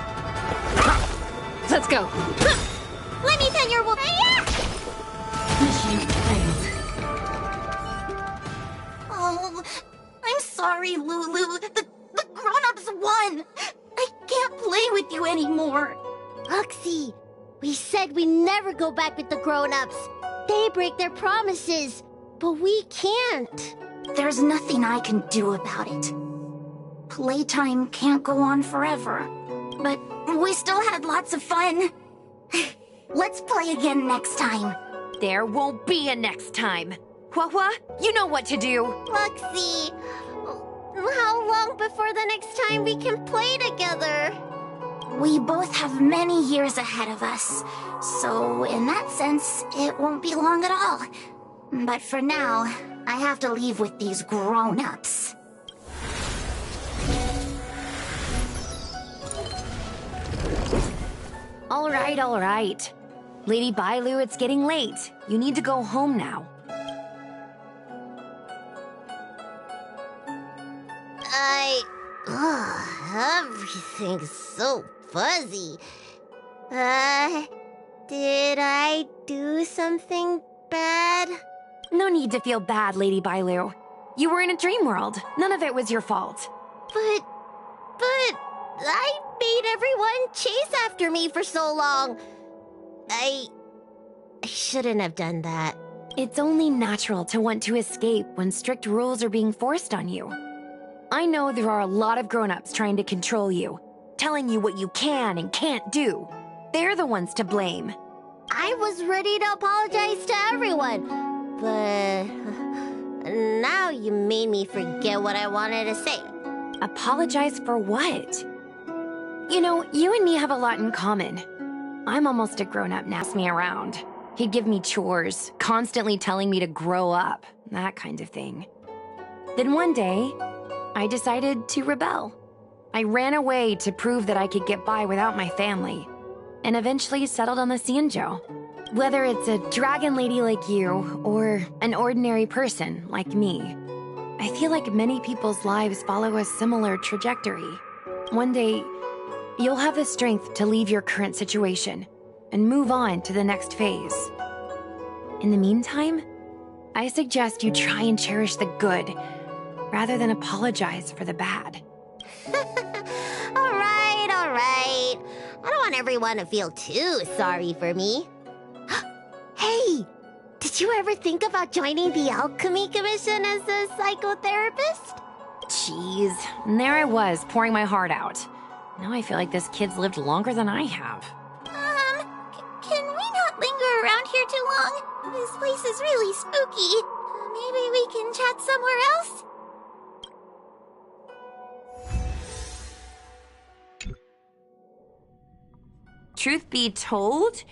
Let's go. Let me pin your wolf. Hiya! Mission failed. Oh, I'm sorry, Lulu. The grown-ups won. I can't play with you anymore. Luxie, we said we never go back with the grown-ups. They break their promises, but we can't. There's nothing I can do about it. Playtime can't go on forever. But we still had lots of fun. Let's play again next time. There won't be a next time. Hua, you know what to do. Luxie, how long before the next time we can play together? We both have many years ahead of us. So in that sense, it won't be long at all. But for now, I have to leave with these grown-ups. All right. Lady Bailu, it's getting late. You need to go home now. Everything's so fuzzy. Did I do something bad? No need to feel bad, Lady Bailu. You were in a dream world. None of it was your fault. But I made everyone chase after me for so long. I shouldn't have done that. It's only natural to want to escape when strict rules are being forced on you. I know there are a lot of grown-ups trying to control you, telling you what you can and can't do. They're the ones to blame. I was ready to apologize to everyone, but now you made me forget what I wanted to say. Apologize for what? You know, you and me have a lot in common. I'm almost a grown-up now. Me around. He'd give me chores, constantly telling me to grow up, that kind of thing. Then one day, I decided to rebel. I ran away to prove that I could get by without my family, and eventually settled on the Xianzhou. Whether it's a dragon lady like you, or an ordinary person like me, I feel like many people's lives follow a similar trajectory. One day, you'll have the strength to leave your current situation and move on to the next phase. In the meantime, I suggest you try and cherish the good rather than apologize for the bad. All right. I don't want everyone to feel too sorry for me. Hey, did you ever think about joining the Alchemy Commission as a psychotherapist? Jeez, and there I was, pouring my heart out. Now I feel like this kid's lived longer than I have. Can we not linger around here too long? This place is really spooky. Maybe we can chat somewhere else? Truth be told,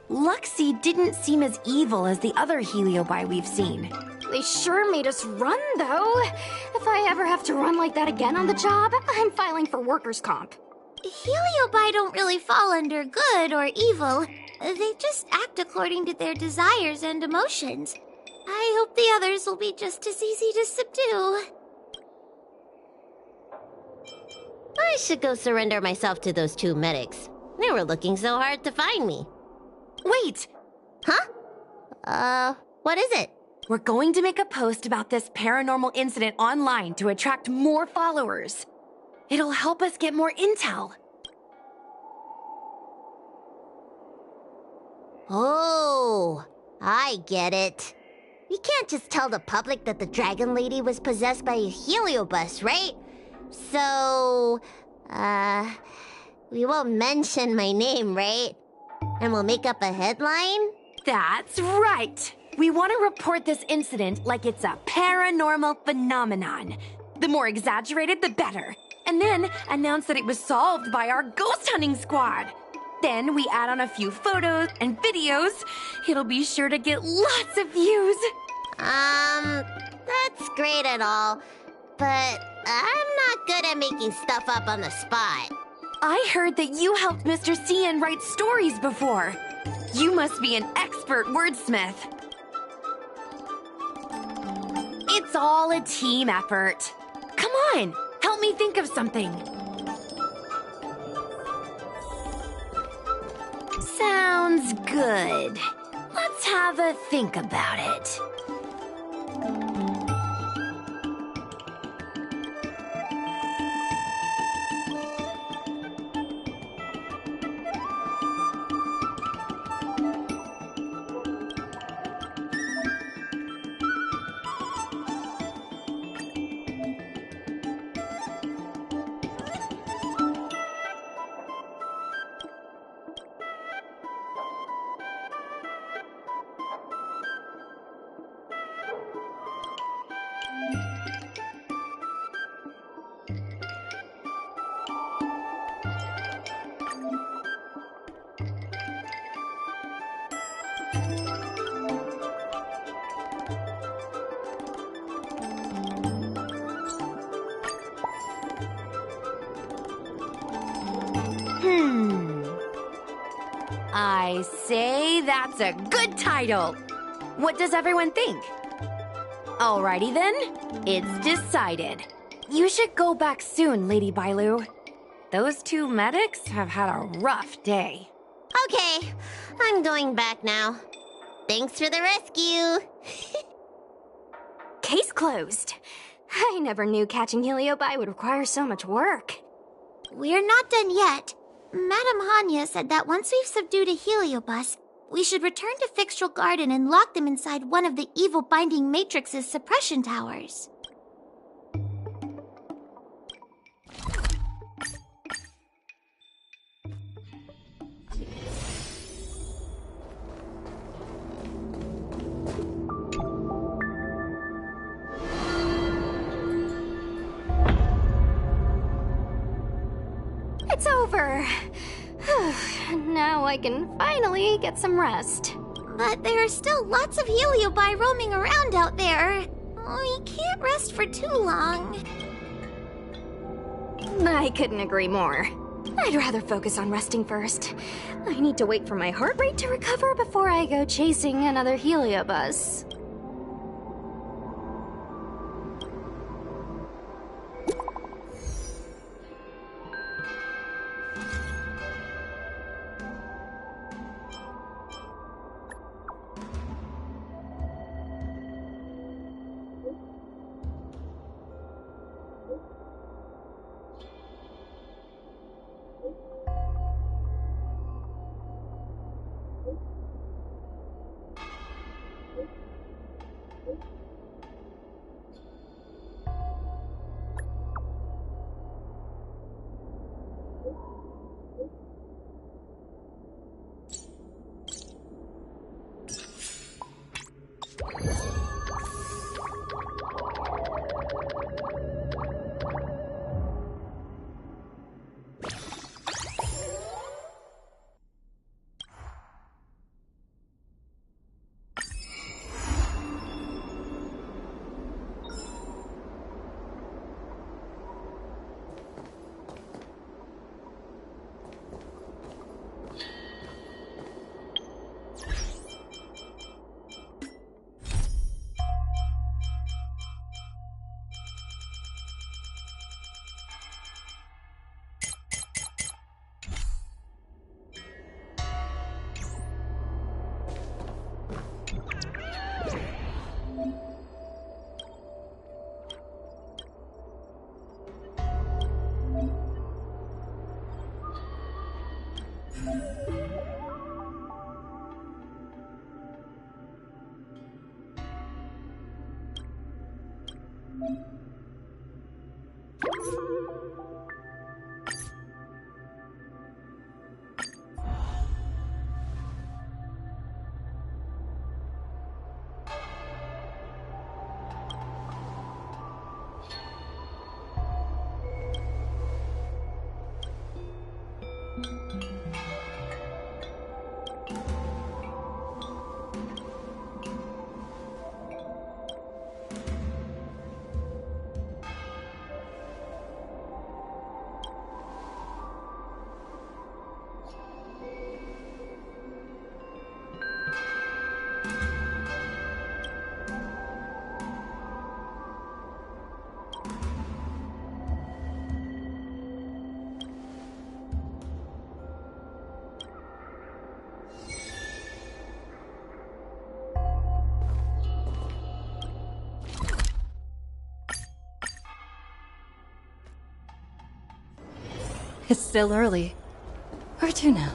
Luxie didn't seem as evil as the other Heliobi we've seen. They sure made us run, though. If I ever have to run like that again on the job, I'm filing for workers' comp. Heliobi don't really fall under good or evil. They just act according to their desires and emotions. I hope the others will be just as easy to subdue. I should go surrender myself to those two medics. They were looking so hard to find me. Wait! Huh? What is it? We're going to make a post about this paranormal incident online to attract more followers. It'll help us get more intel. Oh, I get it. We can't just tell the public that the Dragon Lady was possessed by a heliobus, right? So, we won't mention my name, right? And we'll make up a headline? That's right! We want to report this incident like it's a paranormal phenomenon. The more exaggerated, the better. And then announce that it was solved by our ghost hunting squad. Then we add on a few photos and videos. It'll be sure to get lots of views. That's great and all, but I'm not good at making stuff up on the spot. I heard that you helped Mr. Cian write stories before. You must be an expert wordsmith. It's all a team effort. Come on, help me think of something. Sounds good. Let's have a think about it. I say that's a good title. What does everyone think? Alrighty then, it's decided. You should go back soon, Lady Bailu. Those two medics have had a rough day. Okay, I'm going back now. Thanks for the rescue. Case closed. I never knew catching Heliobi would require so much work. We're not done yet. Madame Hanya said that once we've subdued a heliobus, we should return to Fixtral Garden and lock them inside one of the evil binding matrix's suppression towers. It's over. Now I can finally get some rest. But there are still lots of heliobi roaming around out there. We can't rest for too long. I couldn't agree more. I'd rather focus on resting first. I need to wait for my heart rate to recover before I go chasing another heliobus. It's still early. Where to now?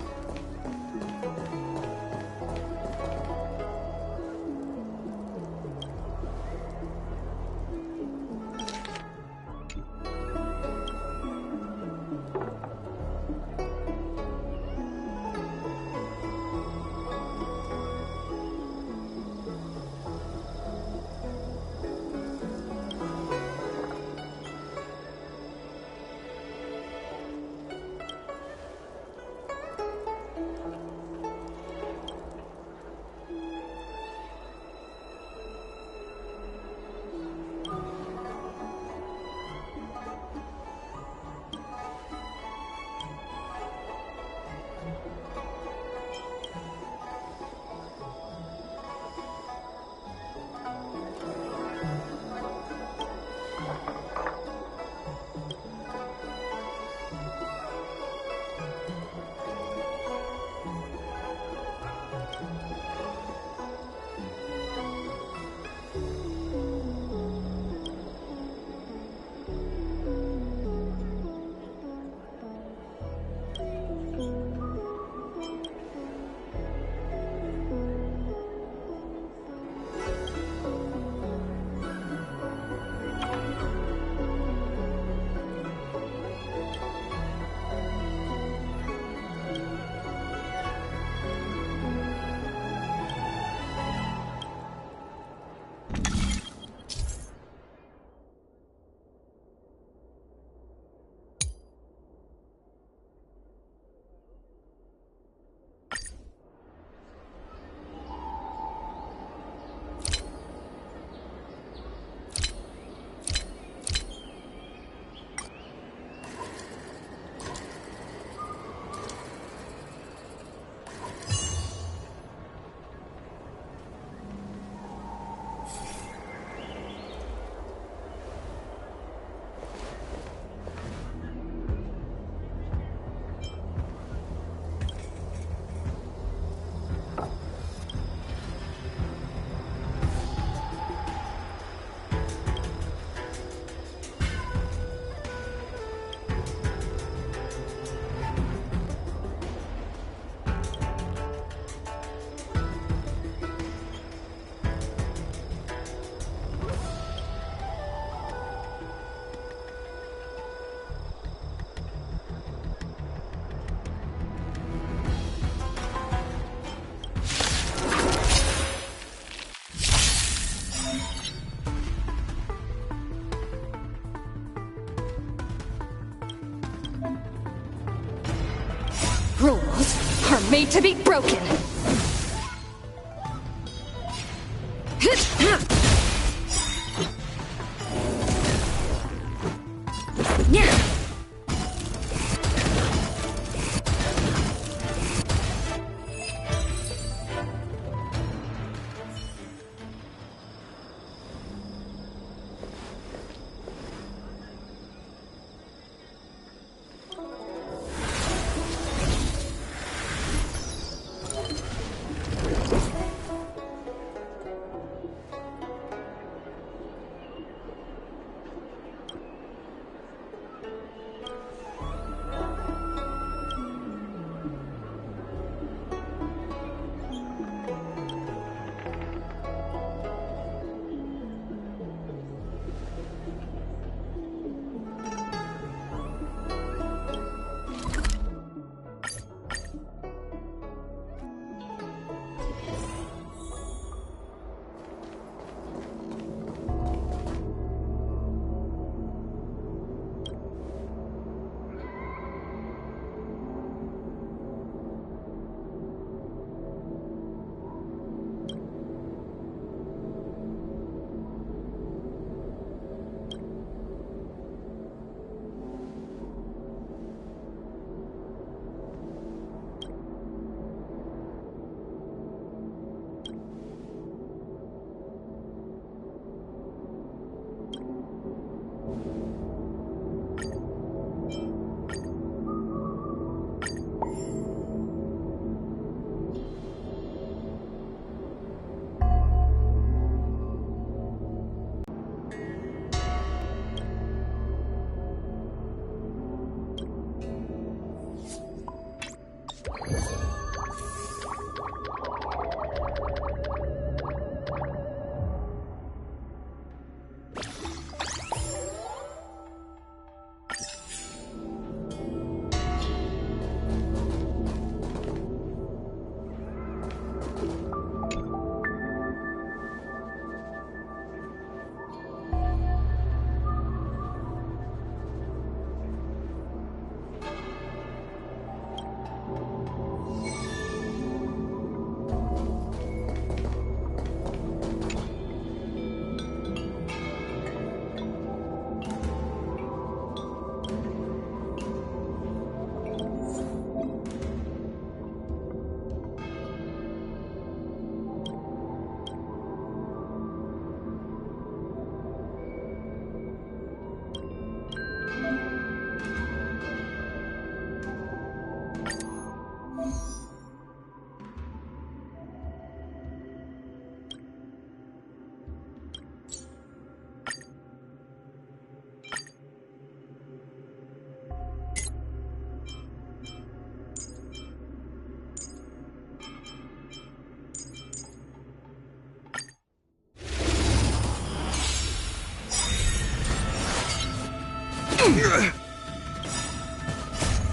Rules are made to be broken.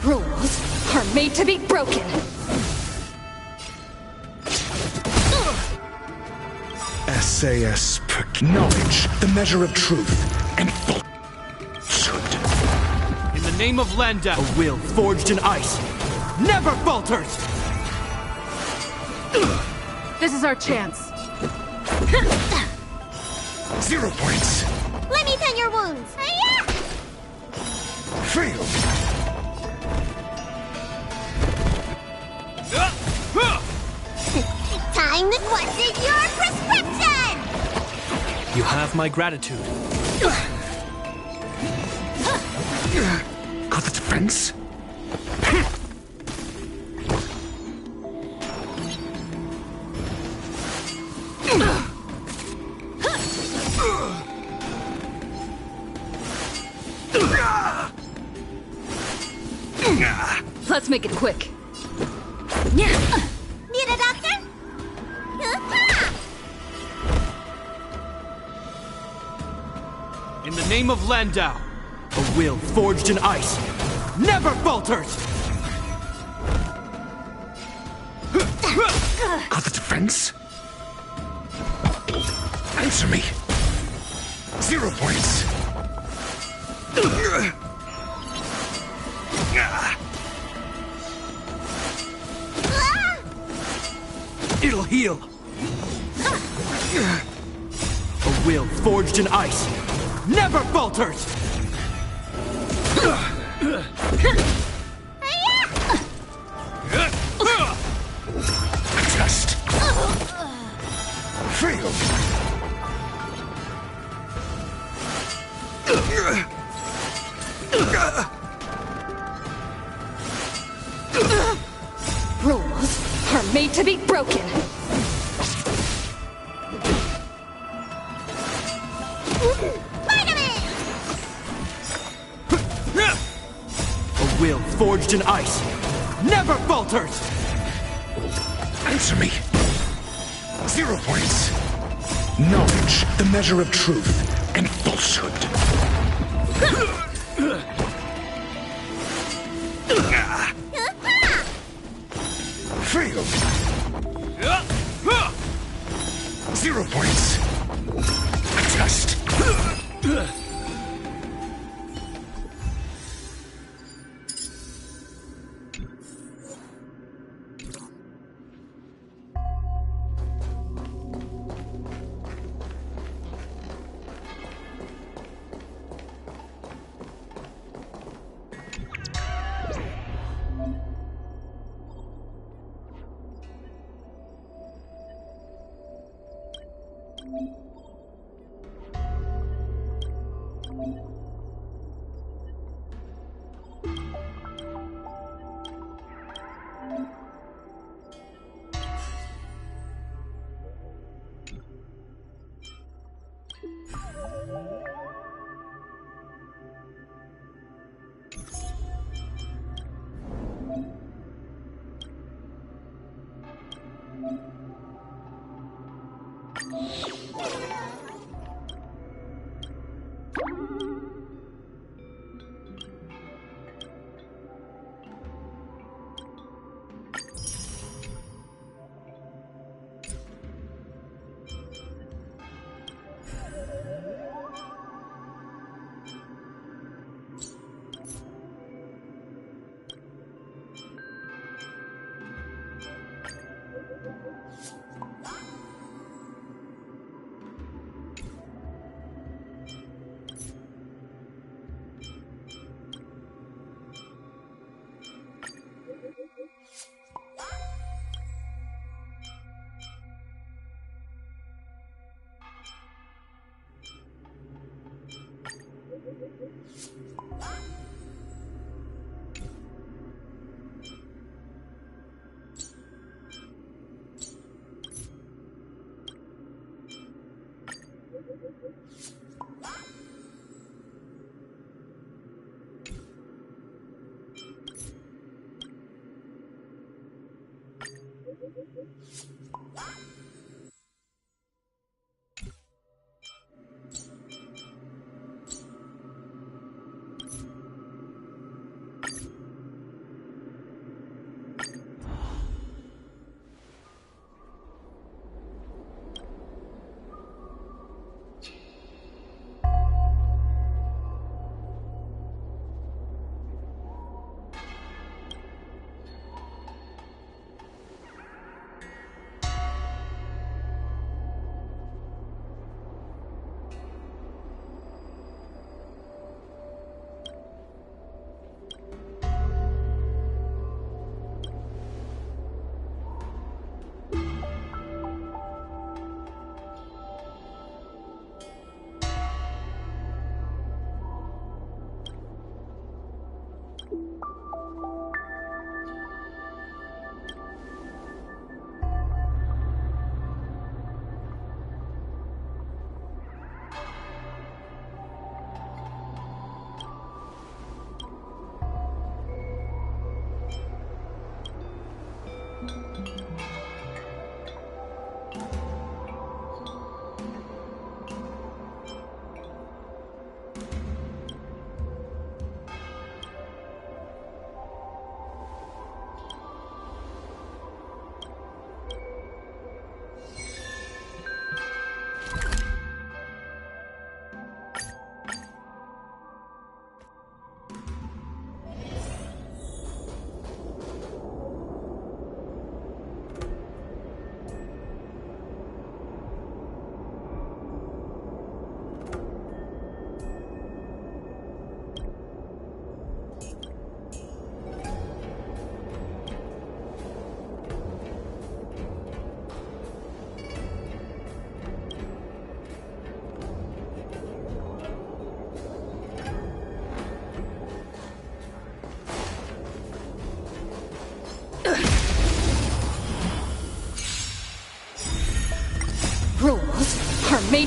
Rules are made to be broken. SAS per knowledge, the measure of truth, and falsehood. In the name of Landau, a will forged in ice never falters! This is our chance. 0 points. Let me tend your wounds. Fail. Time to question your prescription! You have my gratitude. Got the defense? Let's make it quick. Need a doctor? In the name of Landau, a will forged in ice never falters! Got the defense? Answer me. 0 points. It'll heal. A will forged in ice never falters! Just fail. Rules are made to be broken. A will forged in ice never falters! Answer me. 0 points. Knowledge, the measure of truth, and falsehood. Fail. 0 points. Just.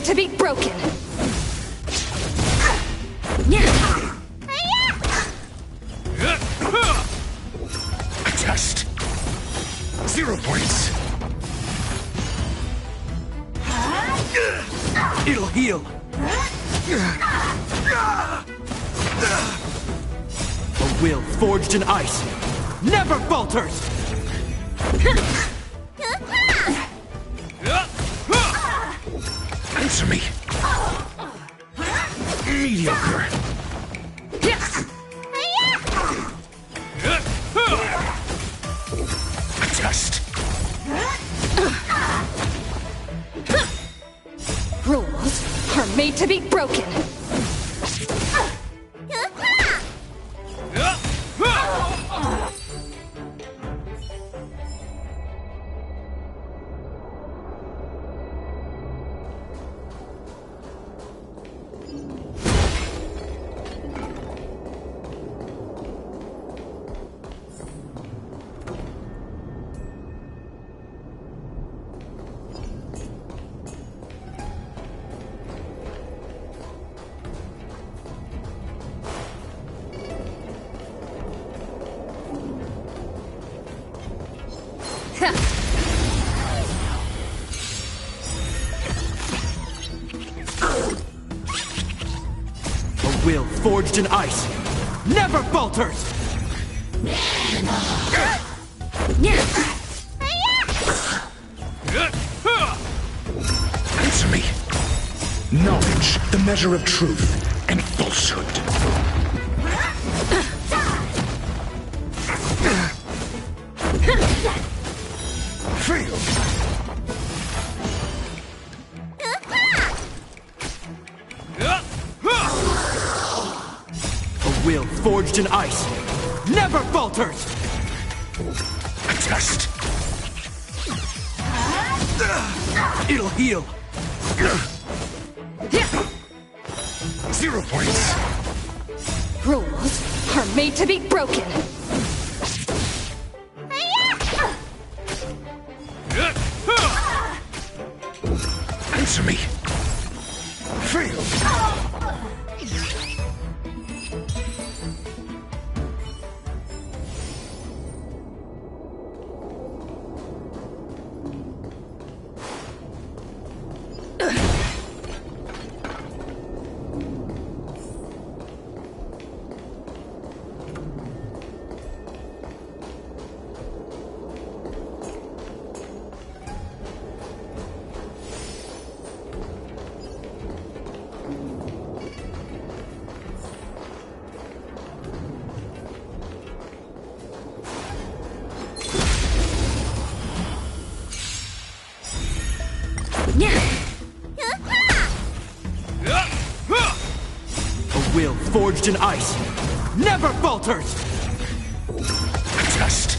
made to be broken. Test. 0 points. It'll heal. A will forged in ice never falters. Answer me. Mediocre. Test. Rules are made to be broken. A will forged in ice never falters. Answer me. Knowledge, the measure of truth and falsehood. Fail. A will forged in ice never falters. Test. It'll heal. 0 points. Rules are made to be broken. Answer me. Fail. A will forged in ice never falters. Test.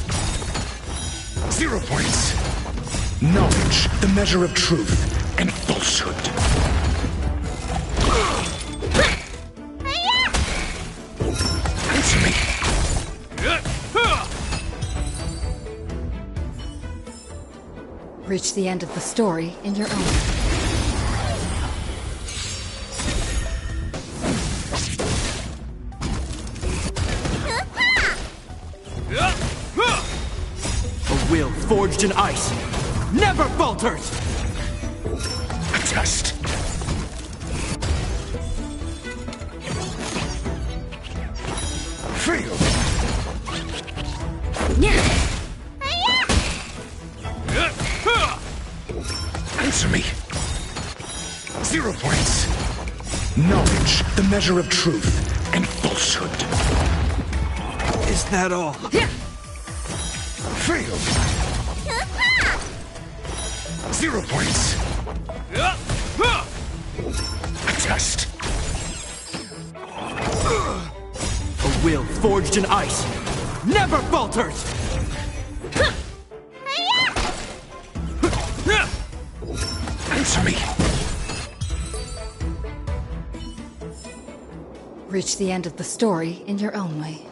0 points. Knowledge, the measure of truth and falsehood. Answer me. Reach the end of the story in your own. A will forged in ice never falters. Test. Fail. Answer me. 0 points. Knowledge, the measure of truth and falsehood. Is that all? Fail. 0 points. Test. A will forged in ice never falters. Answer me. Reach the end of the story in your own way.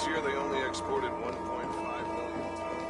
This year they only exported 1.5 million tons.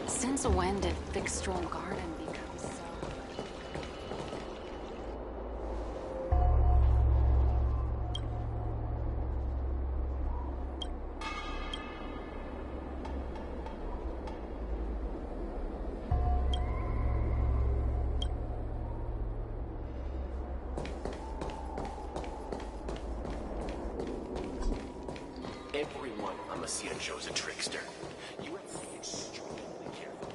Since when did Vikstrom Garden become so... Everyone on the Xianzhou's a trickster. You have to be extremely careful.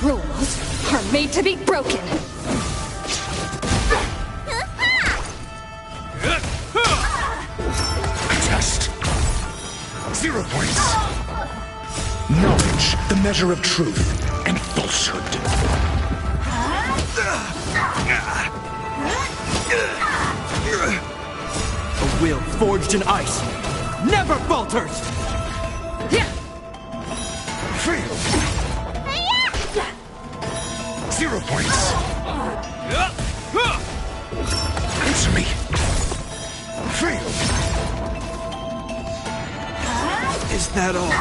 Rules are made to be broken. Test. 0 points. Knowledge, the measure of truth and falsehood. A will forged in ice never falters! Fail. 0 points. Answer me. Fail. Is that all?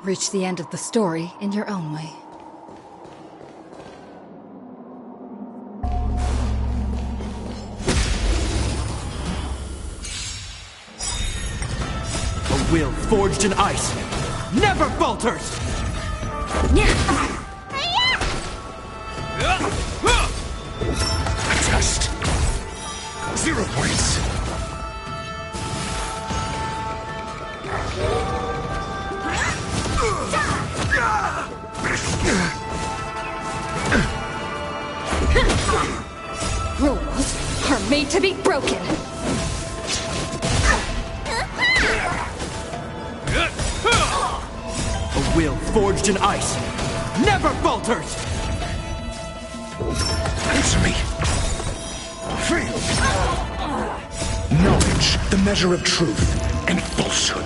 Reach the end of the story in your own way. A will forged in ice never falters! Test. 0 points. Rules are made to be broken. A will forged in ice never falters! Answer me. Fail. Knowledge, the measure of truth and falsehood.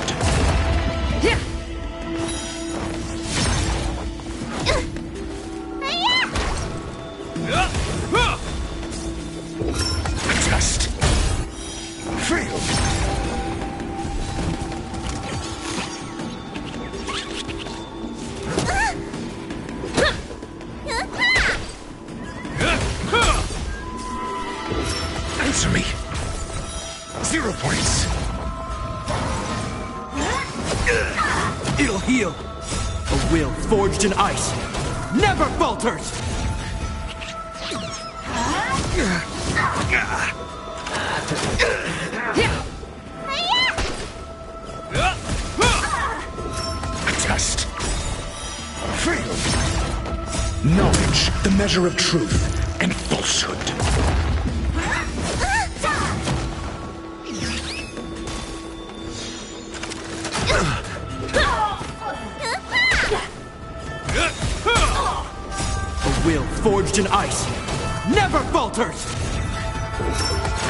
Test. Fail. Answer me. 0 points. It'll heal! A will forged in ice never falters! Test. Fail. Knowledge, the measure of truth and falsehood. A will forged in ice never falters!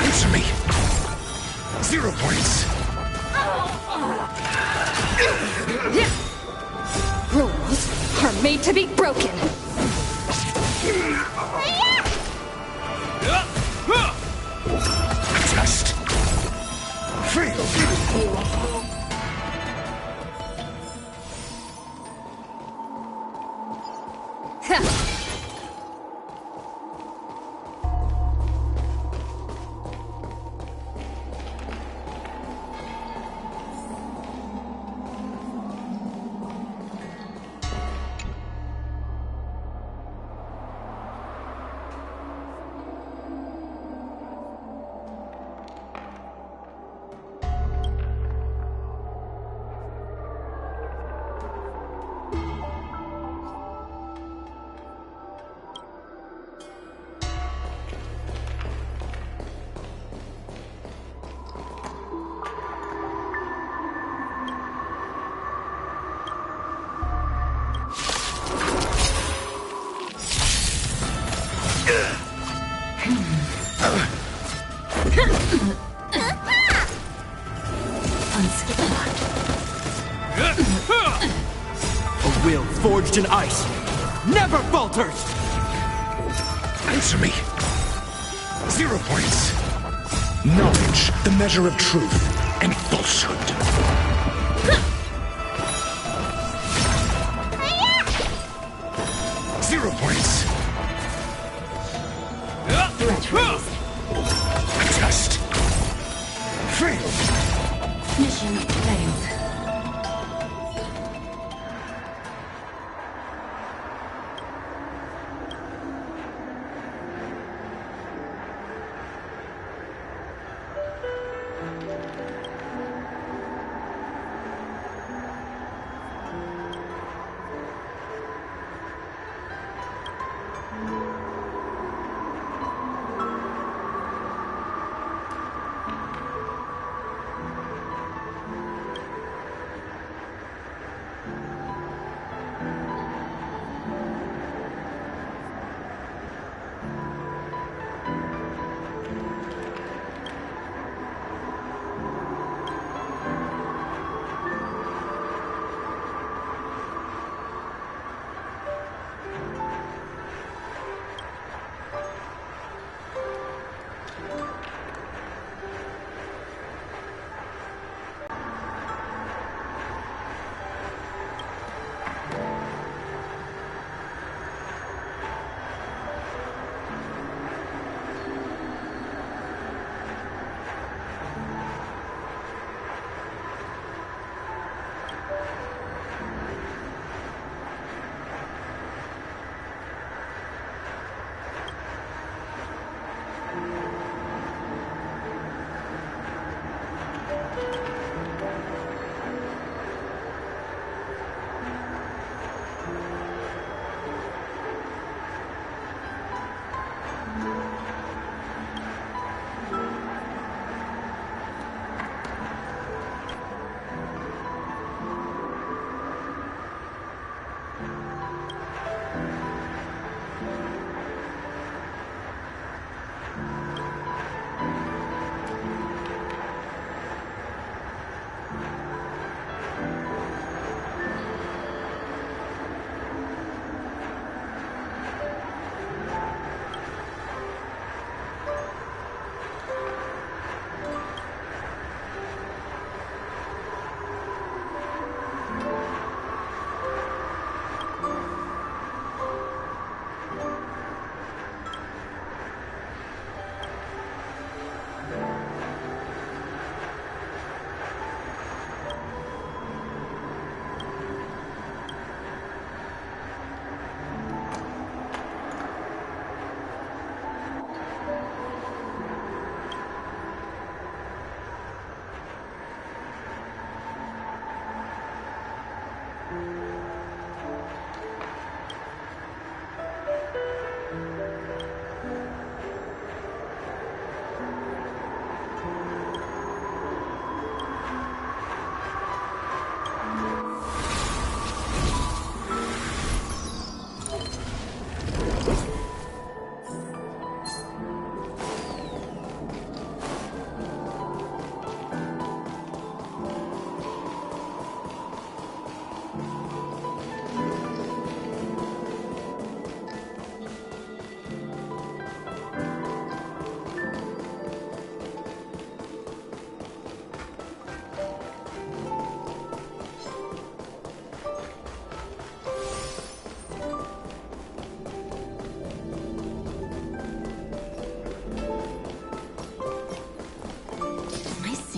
Answer me. 0 points. Rules are made to be broken. Test. Fail. A will forged in ice never falters! Answer me. 0 points. Knowledge, the measure of truth and falsehood. 0 points. Test. Fail. Mission failed.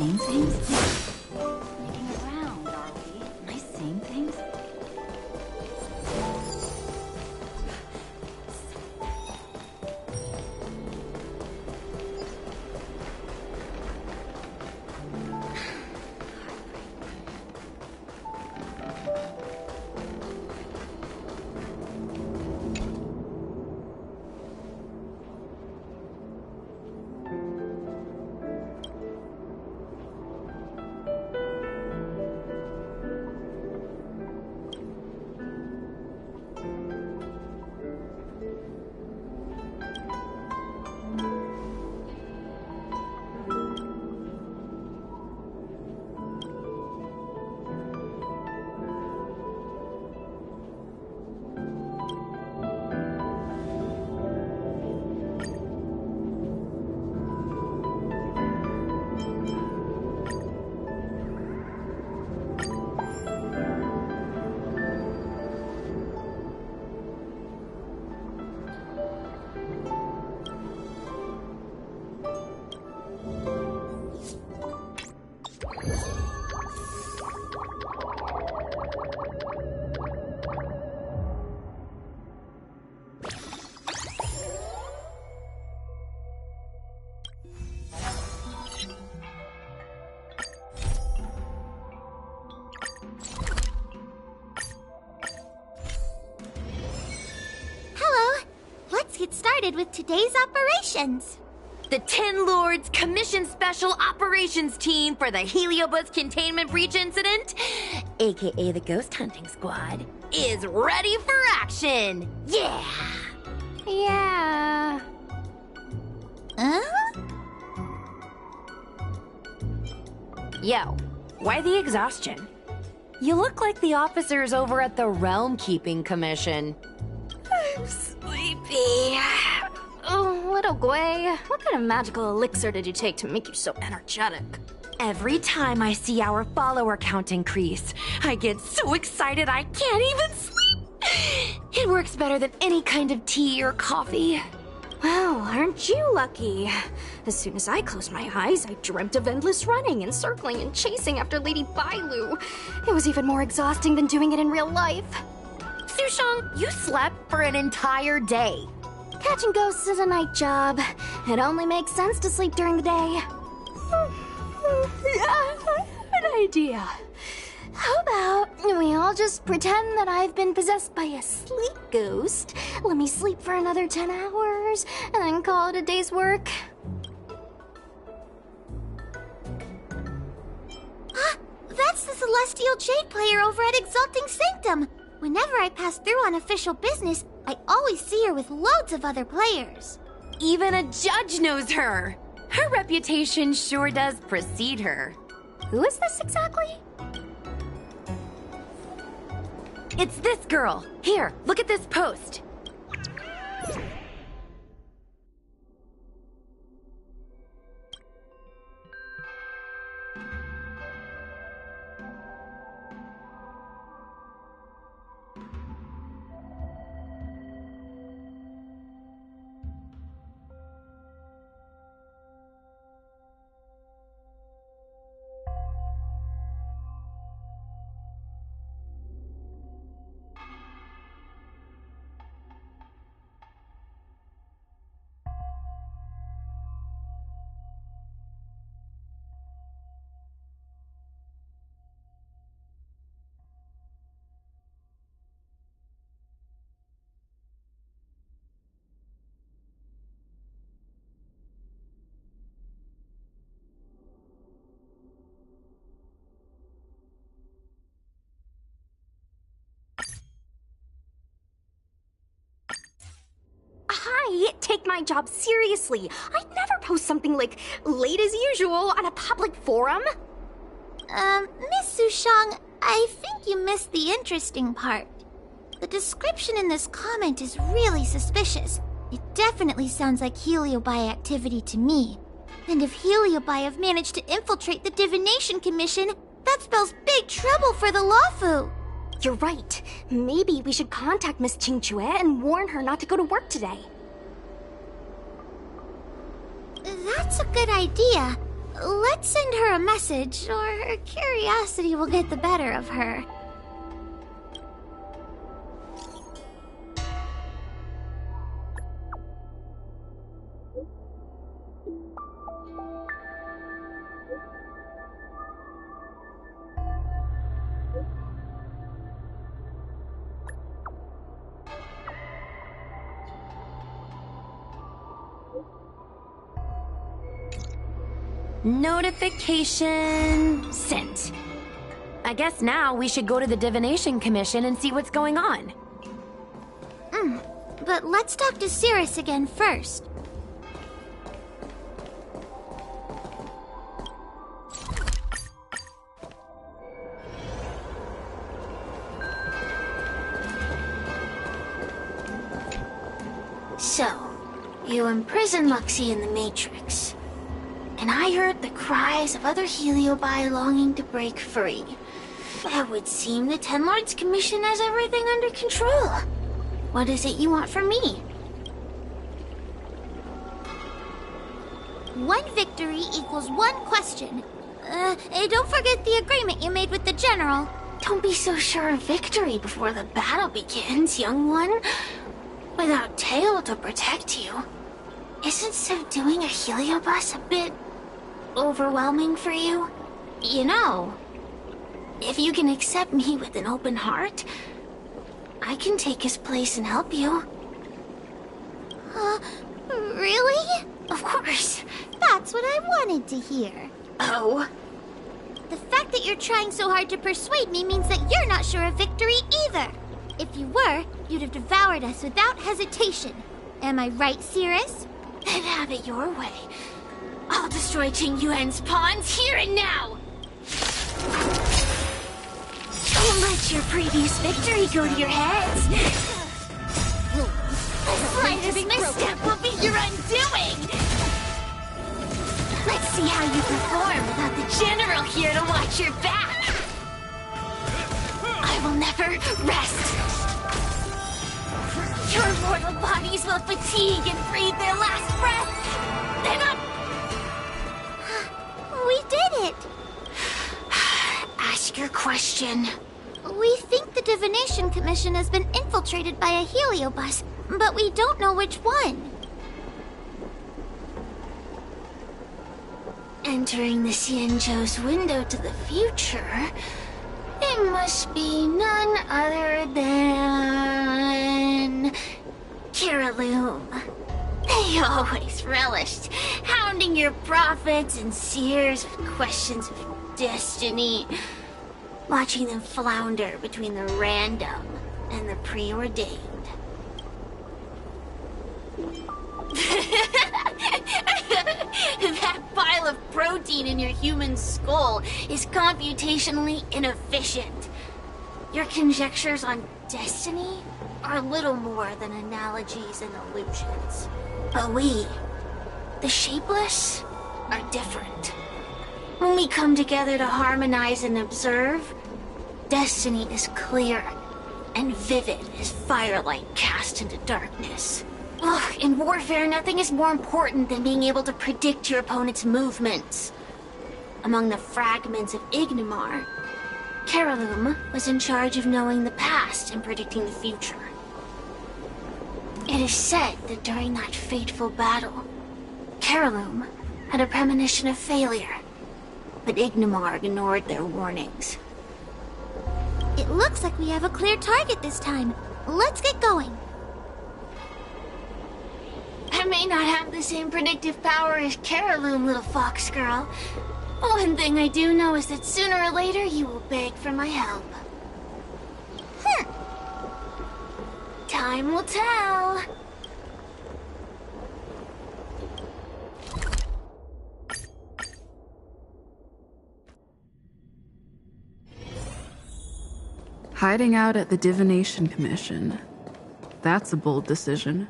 seeing things? Looking around, are we? Am I seeing things? Get started with today's operations. The Ten Lords Commission Special Operations Team for the Heliobus Containment Breach Incident, aka the Ghost Hunting Squad, is ready for action! Yeah! Yeah. Huh? Yo, why the exhaustion? You look like the officers over at the Realm Keeping Commission. I'm sleepy. Oh, little Gwei, what kind of magical elixir did you take to make you so energetic? Every time I see our follower count increase, I get so excited I can't even sleep. It works better than any kind of tea or coffee. Well, aren't you lucky? As soon as I closed my eyes, I dreamt of endless running and circling and chasing after Lady Bailu. It was even more exhausting than doing it in real life. Sushang, you slept for an entire day. Catching ghosts is a night job. It only makes sense to sleep during the day. An idea. How about we all just pretend that I've been possessed by a sleep ghost? Let me sleep for another 10 hours, and then call it a day's work. That's the Celestial Jade player over at Exalting Sanctum. Whenever I pass through on official business, I always see her with loads of other players. Even a judge knows her. Her reputation sure does precede her. Who is this exactly? It's this girl. Here, look at this post. I take my job seriously. I'd never post something like late as usual on a public forum. Miss Sushang, I think you missed the interesting part. The description in this comment is really suspicious. It definitely sounds like Heliobi activity to me. And if Heliobi have managed to infiltrate the Divination Commission, that spells big trouble for the Lawfu. You're right. Maybe we should contact Miss Qingchue and warn her not to go to work today. That's a good idea. Let's send her a message, or her curiosity will get the better of her. Notification sent. I guess now we should go to the Divination Commission and see what's going on. But let's talk to Cirrus again first. So, you imprisoned Luxie in the Matrix. And I heard the cries of other Heliobi longing to break free. It would seem the Ten Lords Commission has everything under control. What is it you want from me? One victory equals one question. Don't forget the agreement you made with the General. Don't be so sure of victory before the battle begins, young one. Without Tail to protect you, isn't subduing a Heliobus a bit overwhelming for you? You know, if you can accept me with an open heart, I can take his place and help you. Really? Of course. That's what I wanted to hear. Oh? The fact that you're trying so hard to persuade me means that you're not sure of victory either. If you were, you'd have devoured us without hesitation. Am I right, Cirrus? Then have it your way. I'll destroy Qing Yuan's pawns here and now! Don't let your previous victory go to your heads! The slightest misstep will be your undoing! Let's see how you perform without the General here to watch your back! I will never rest! Your mortal bodies will fatigue and breathe their last breath! Then We did it! ask your question. We think the Divination Commission has been infiltrated by a Heliobus, but we don't know which one. Entering the Xianzhou's window to the future, it must be none other than Kiraloom. They always relished hounding your prophets and seers with questions of destiny, watching them flounder between the random and the preordained. That pile of protein in your human skull is computationally inefficient. Your conjectures on destiny are little more than analogies and illusions. But we, the Shapeless, are different. When we come together to harmonize and observe, destiny is clear and vivid as firelight cast into darkness. Ugh, in warfare, nothing is more important than being able to predict your opponent's movements. Among the fragments of Ignimar, Kiraloom was in charge of knowing the past and predicting the future. It is said that during that fateful battle, Kiraloom had a premonition of failure, but Ignimar ignored their warnings. It looks like we have a clear target this time. Let's get going. I may not have the same predictive power as Kiraloom, little fox girl. One thing I do know is that sooner or later you will beg for my help. Time will tell. Hiding out at the Divination Commission. That's a bold decision.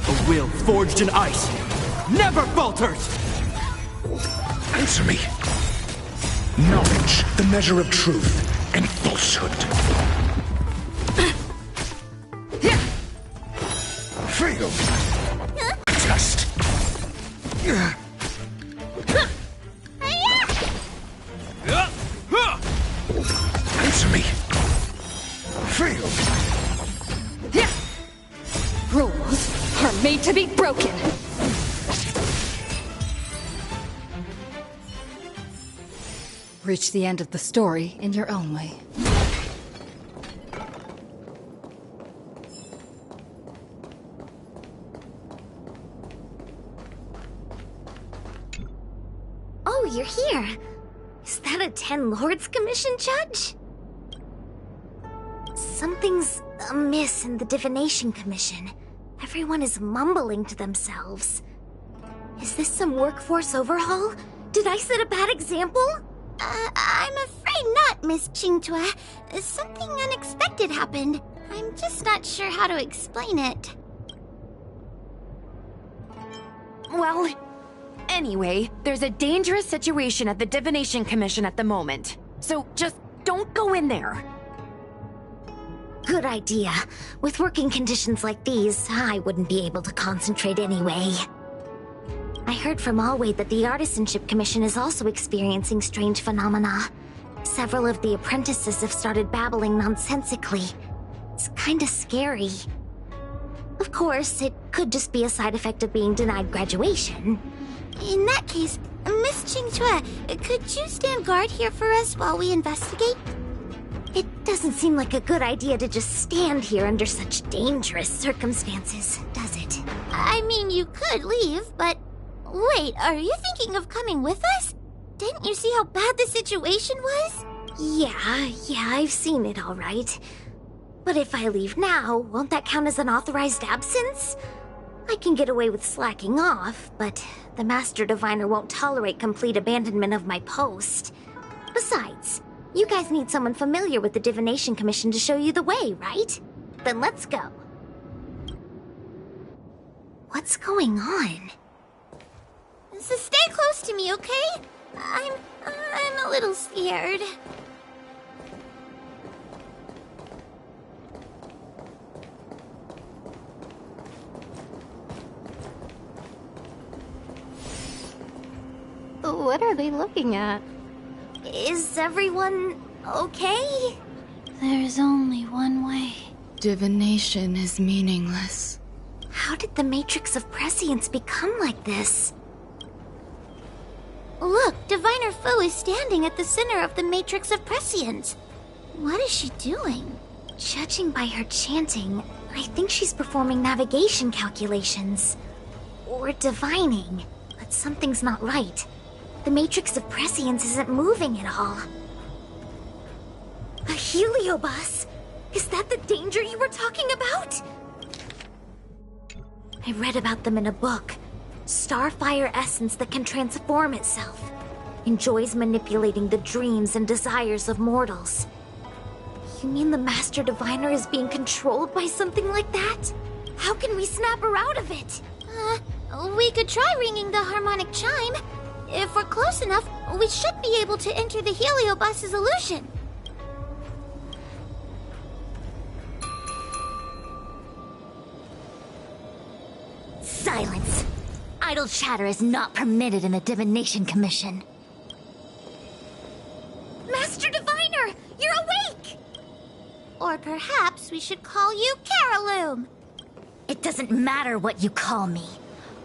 A will forged in ice never falters! Answer me. Knowledge, the measure of truth and falsehood. Fail. Test. Answer me. Fail. Rules are made to be broken. Reach the end of the story in your own way. Oh, you're here. Is that a Ten Lords Commission judge? Something's amiss in the Divination Commission. Everyone is mumbling to themselves. Is this some workforce overhaul? Did I set a bad example? I'm afraid not, Miss Qingtue. Something unexpected happened. I'm just not sure how to explain it. Well, anyway, there's a dangerous situation at the Divination Commission at the moment. So just don't go in there. Good idea. With working conditions like these, I wouldn't be able to concentrate anyway. I heard from Alway that the Artisanship Commission is also experiencing strange phenomena. Several of the apprentices have started babbling nonsensically. It's kinda scary. Of course, it could just be a side effect of being denied graduation. In that case, Miss Qingtue, could you stand guard here for us while we investigate? It doesn't seem like a good idea to just stand here under such dangerous circumstances, does it? I mean, you could leave, but... Wait, are you thinking of coming with us? Didn't you see how bad the situation was? Yeah, I've seen it all right. But if I leave now, won't that count as an authorized absence? I can get away with slacking off, but the Master Diviner won't tolerate complete abandonment of my post. Besides, you guys need someone familiar with the Divination Commission to show you the way, right? Then let's go. What's going on? So stay close to me, okay? I'm a little scared. What are they looking at? Is everyone okay? There's only one way. Divination is meaningless. How did the Matrix of Prescience become like this? Look, Diviner Fu is standing at the center of the Matrix of Prescience. What is she doing? Judging by her chanting, I think she's performing navigation calculations. Or divining. But something's not right. The Matrix of Prescience isn't moving at all. A heliobus? Is that the danger you were talking about? I read about them in a book. Starfire essence that can transform itself. Enjoys manipulating the dreams and desires of mortals. You mean the Master Diviner is being controlled by something like that? How can we snap her out of it? We could try ringing the harmonic chime. If we're close enough, we should be able to enter the heliobus's illusion. Silence! Idle chatter is not permitted in the Divination Commission. Master Diviner! You're awake! Or perhaps we should call you Caraloom. It doesn't matter what you call me.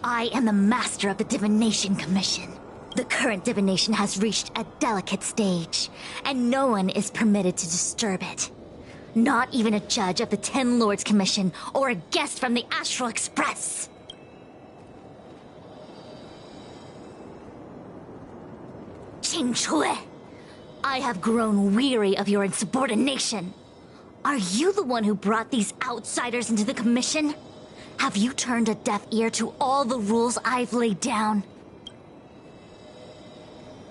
I am the master of the Divination Commission. The current divination has reached a delicate stage, and no one is permitted to disturb it. Not even a judge of the Ten Lords Commission or a guest from the Astral Express. Qingtue, I have grown weary of your insubordination. Are you the one who brought these outsiders into the Commission? Have you turned a deaf ear to all the rules I've laid down?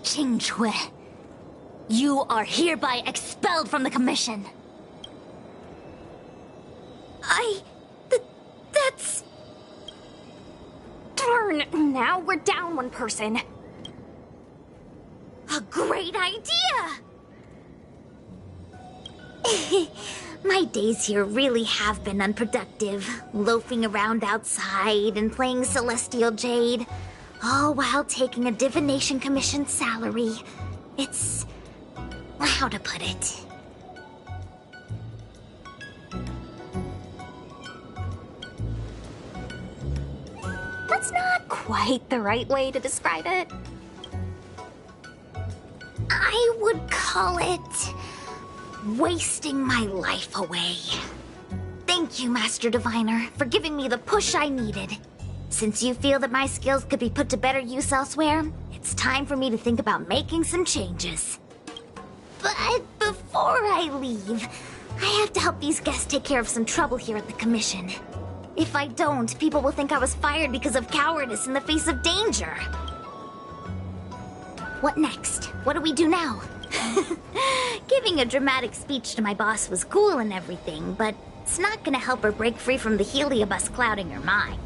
Qingtue, you are hereby expelled from the Commission. That's... Darn, now we're down one person. A great idea! My days here really have been unproductive, loafing around outside and playing Celestial Jade, all while taking a Divination Commission salary. It's... how to put it? That's not quite the right way to describe it. I would call it... wasting my life away. Thank you, Master Diviner, for giving me the push I needed. Since you feel that my skills could be put to better use elsewhere, it's time for me to think about making some changes. But before I leave, I have to help these guests take care of some trouble here at the Commission. If I don't, people will think I was fired because of cowardice in the face of danger. What next? What do we do now? Giving a dramatic speech to my boss was cool and everything, but it's not gonna help her break free from the heliobus clouding her mind.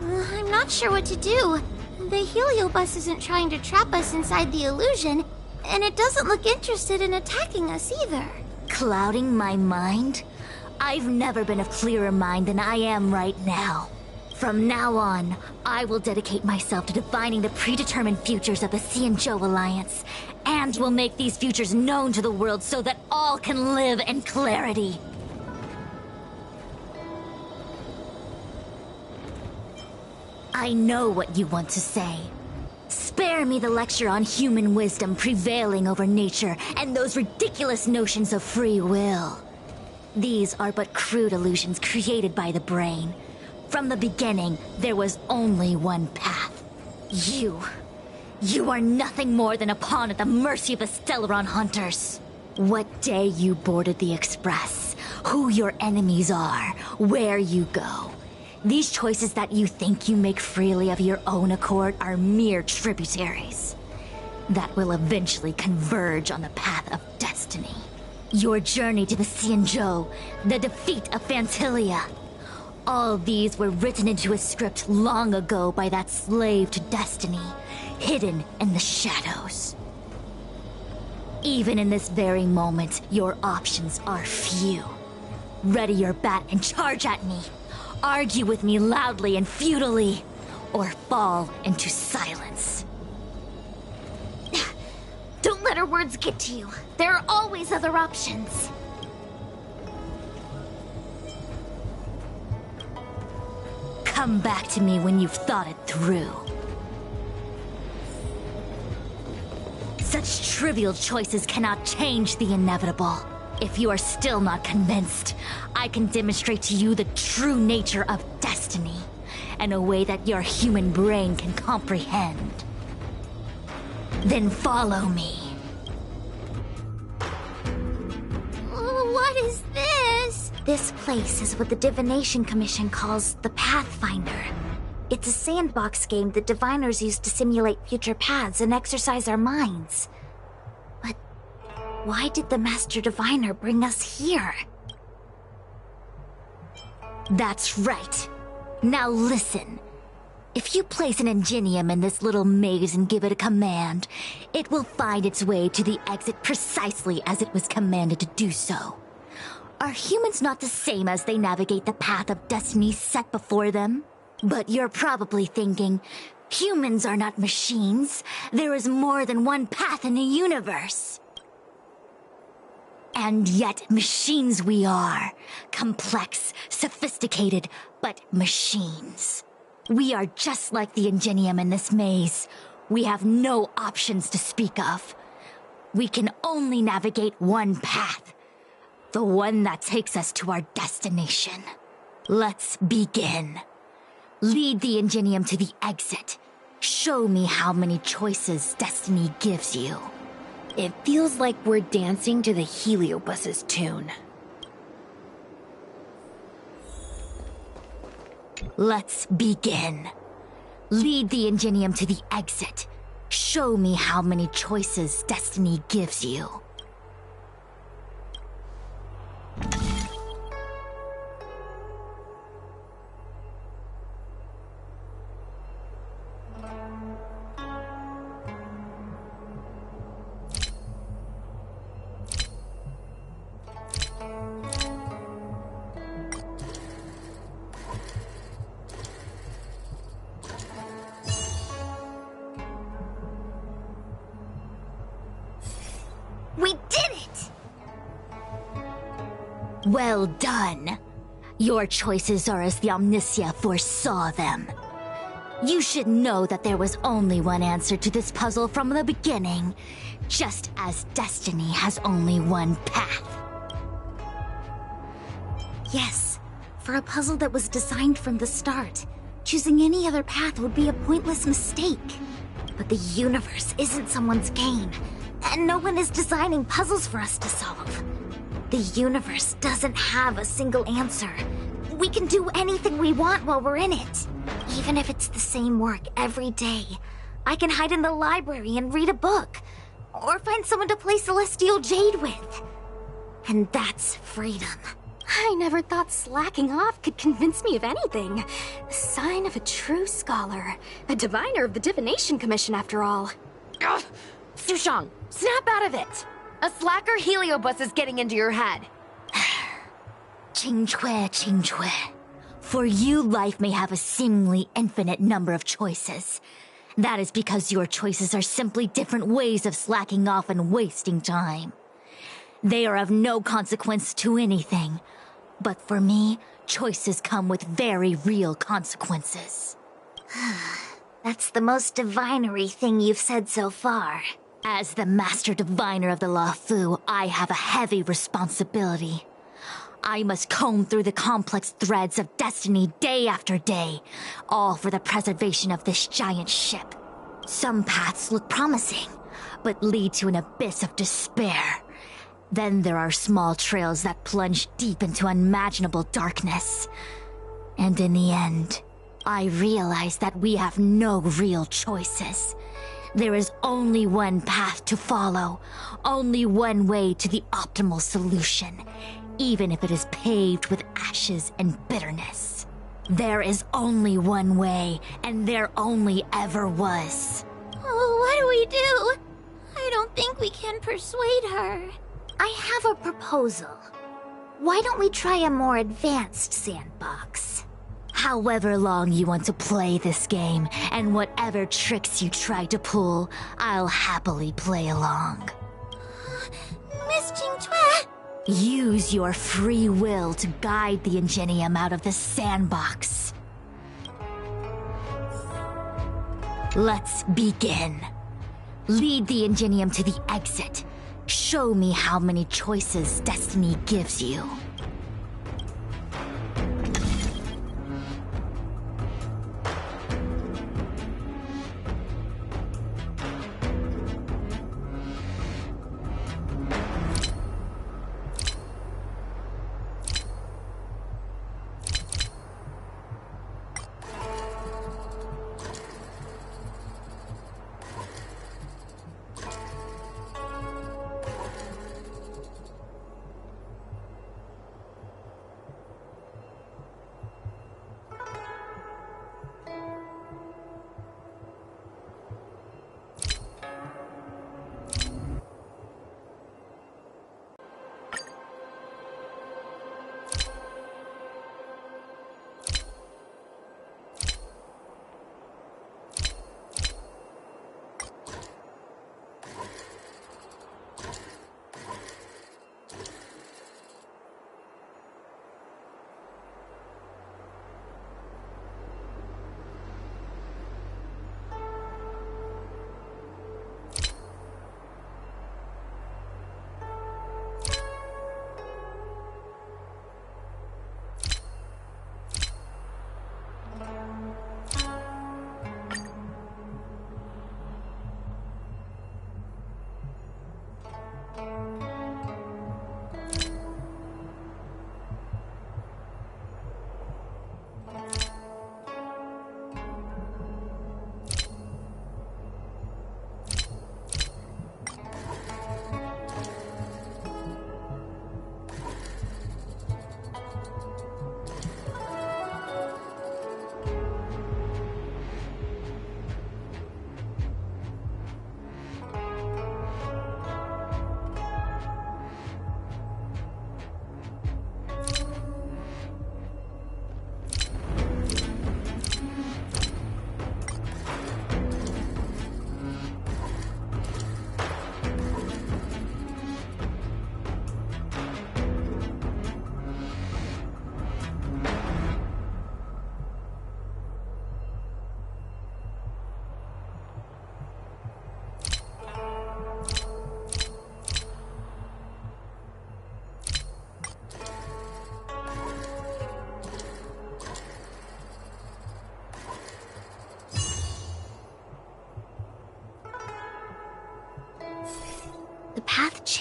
I'm not sure what to do. The heliobus isn't trying to trap us inside the illusion, and it doesn't look interested in attacking us either. Clouding my mind? I've never been of clearer mind than I am right now. From now on, I will dedicate myself to defining the predetermined futures of the Xianzhou Alliance, and will make these futures known to the world so that all can live in clarity. I know what you want to say. Spare me the lecture on human wisdom prevailing over nature and those ridiculous notions of free will. These are but crude illusions created by the brain. From the beginning, there was only one path. You are nothing more than a pawn at the mercy of the Stellaron hunters. What day you boarded the Express, who your enemies are, where you go. These choices that you think you make freely of your own accord are mere tributaries that will eventually converge on the path of destiny. Your journey to the Xianzhou, the defeat of Phantilia. All these were written into a script long ago by that slave to destiny, hidden in the shadows. Even in this very moment, your options are few. Ready your bat and charge at me. Argue with me loudly and futilely, or fall into silence. Don't let her words get to you. There are always other options. Come back to me when you've thought it through. Such trivial choices cannot change the inevitable. If you are still not convinced, I can demonstrate to you the true nature of destiny, in a way that your human brain can comprehend. Then follow me. What is this? This place is what the Divination Commission calls the Pathfinder. It's a sandbox game that diviners use to simulate future paths and exercise our minds. But why did the Master Diviner bring us here? That's right. Now listen. If you place an ingenium in this little maze and give it a command, it will find its way to the exit precisely as it was commanded to do so. Are humans not the same as they navigate the path of destiny set before them? But you're probably thinking, humans are not machines. There is more than one path in the universe. And yet machines we are. Complex, sophisticated, but machines. We are just like the ingenium in this maze. We have no options to speak of. We can only navigate one path. The one that takes us to our destination. Let's begin. Lead the ingenium to the exit. Show me how many choices destiny gives you. It feels like we're dancing to the Heliobus's tune. Let's begin. Lead the ingenium to the exit. Show me how many choices destiny gives you. Well done. Your choices are as the Omnicia foresaw them. You should know that there was only one answer to this puzzle from the beginning, just as destiny has only one path. Yes, for a puzzle that was designed from the start, choosing any other path would be a pointless mistake. But the universe isn't someone's game, and no one is designing puzzles for us to solve. The universe doesn't have a single answer. We can do anything we want while we're in it. Even if it's the same work every day. I can hide in the library and read a book. Or find someone to play Celestial Jade with. And that's freedom. I never thought slacking off could convince me of anything. The sign of a true scholar. A diviner of the Divination Commission, after all. Ugh! Sushang, snap out of it! A slacker heliobus is getting into your head. Qingque. For you, life may have a seemingly infinite number of choices. That is because your choices are simply different ways of slacking off and wasting time. They are of no consequence to anything. But for me, choices come with very real consequences. That's the most divinery thing you've said so far. As the master diviner of the Luofu, I have a heavy responsibility. I must comb through the complex threads of destiny day after day, all for the preservation of this giant ship. Some paths look promising, but lead to an abyss of despair. Then there are small trails that plunge deep into unimaginable darkness. And in the end, I realize that we have no real choices. There is only one path to follow, only one way to the optimal solution, even if it is paved with ashes and bitterness. There is only one way, and there only ever was. Oh, what do we do? I don't think we can persuade her. I have a proposal. Why don't we try a more advanced sandbox? However long you want to play this game, and whatever tricks you try to pull, I'll happily play along. Miss Qingque! Use your free will to guide the Ingenium out of the sandbox. Let's begin. Lead the Ingenium to the exit. Show me how many choices destiny gives you.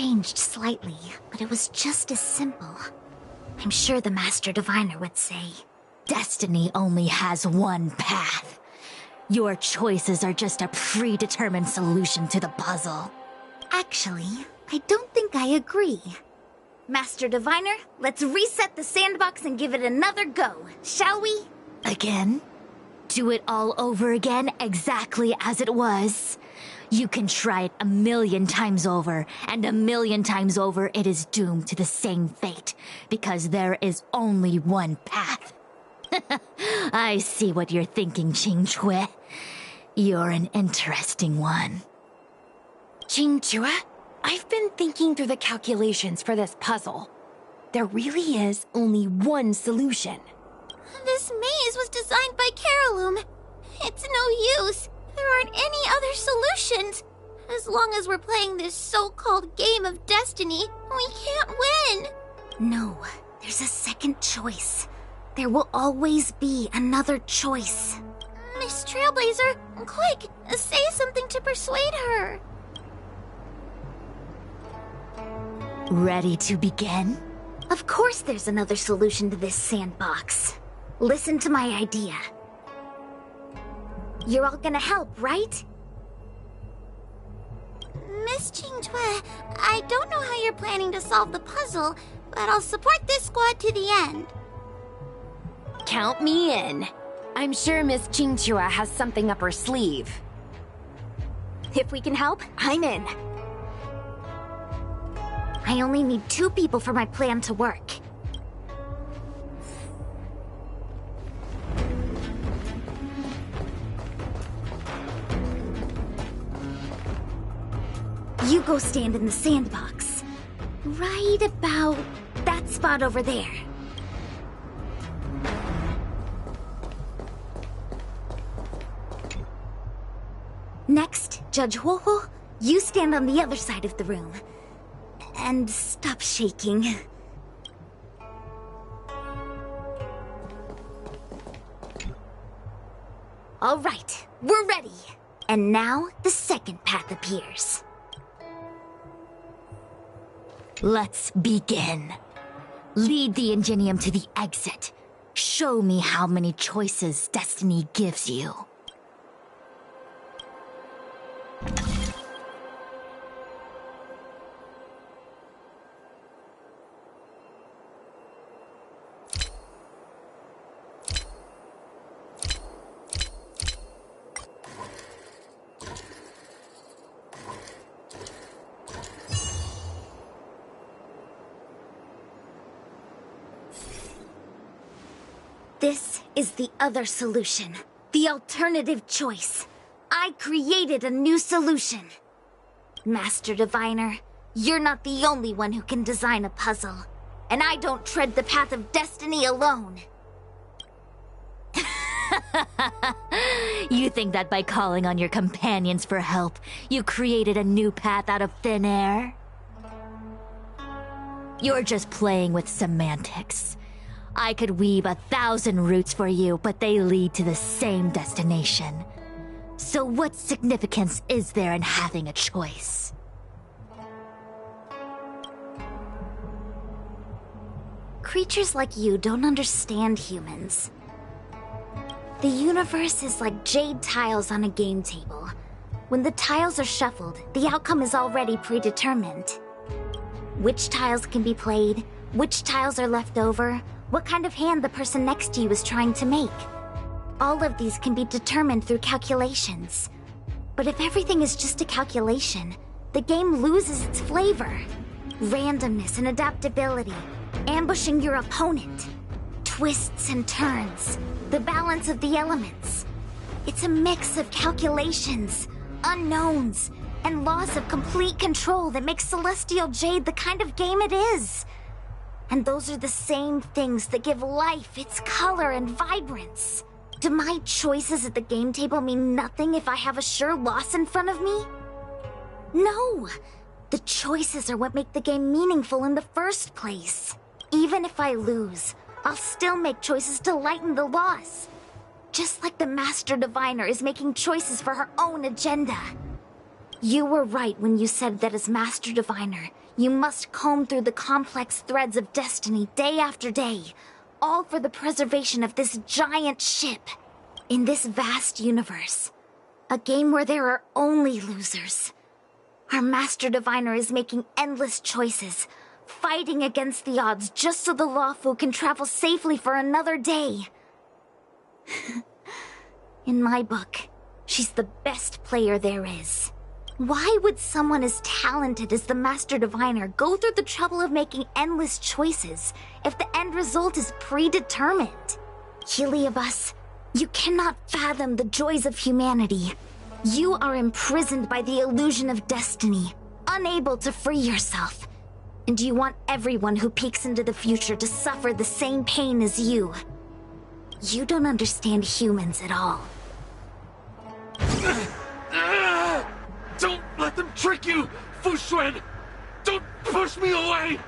changed slightly, but it was just as simple. I'm sure the Master Diviner would say, Destiny only has one path. Your choices are just a predetermined solution to the puzzle. Actually, I don't think I agree. Master Diviner, let's reset the sandbox and give it another go, shall we? Again? Do it all over again, exactly as it was? You can try it 1,000,000 times over, and 1,000,000 times over it is doomed to the same fate, because there is only one path. I see what you're thinking, Qingque. You're an interesting one. Qingque, I've been thinking through the calculations for this puzzle. There really is only one solution. This maze was designed by Caraloom. It's no use. There aren't any other solutions. As long as we're playing this so-called game of destiny, we can't win. No, there's a second choice. There will always be another choice. Miss Trailblazer, quick, say something to persuade her. Ready to begin? Of course there's another solution to this sandbox. Listen to my idea. You're all gonna help, right? Miss Qingque, I don't know how you're planning to solve the puzzle, but I'll support this squad to the end. Count me in. I'm sure Miss Qingque has something up her sleeve. If we can help, I'm in. I only need 2 people for my plan to work. You go stand in the sandbox. Right about that spot over there. Next, Judge Huohuo, you stand on the other side of the room. And stop shaking. All right, we're ready. And now, the second path appears. Let's begin. Lead the Ingenium to the exit. Show me how many choices destiny gives you. This is the other solution. The alternative choice. I created a new solution. Master Diviner, you're not the only one who can design a puzzle. And I don't tread the path of destiny alone. You think that by calling on your companions for help, you created a new path out of thin air? You're just playing with semantics. I could weave 1,000 routes for you, but they lead to the same destination. So what significance is there in having a choice? Creatures like you don't understand humans. The universe is like jade tiles on a game table. When the tiles are shuffled, the outcome is already predetermined. Which tiles can be played, which tiles are left over, what kind of hand the person next to you is trying to make. All of these can be determined through calculations. But if everything is just a calculation, the game loses its flavor. Randomness and adaptability, ambushing your opponent, twists and turns, the balance of the elements. It's a mix of calculations, unknowns, and loss of complete control that makes Celestial Jade the kind of game it is. And those are the same things that give life its color and vibrance. Do my choices at the game table mean nothing if I have a sure loss in front of me? No! The choices are what make the game meaningful in the first place. Even if I lose, I'll still make choices to lighten the loss. Just like the Master Diviner is making choices for her own agenda. You were right when you said that as Master Diviner, You must comb through the complex threads of destiny day after day, all for the preservation of this giant ship. In this vast universe, a game where there are only losers. Our Master Diviner is making endless choices, fighting against the odds just so the Lawfu can travel safely for another day. In my book, she's the best player there is. Why would someone as talented as the Master Diviner go through the trouble of making endless choices if the end result is predetermined? Heliobus, you cannot fathom the joys of humanity. You are imprisoned by the illusion of destiny, unable to free yourself. And you want everyone who peeks into the future to suffer the same pain as you. You don't understand humans at all. Don't let them trick you, Foxian! Don't push me away!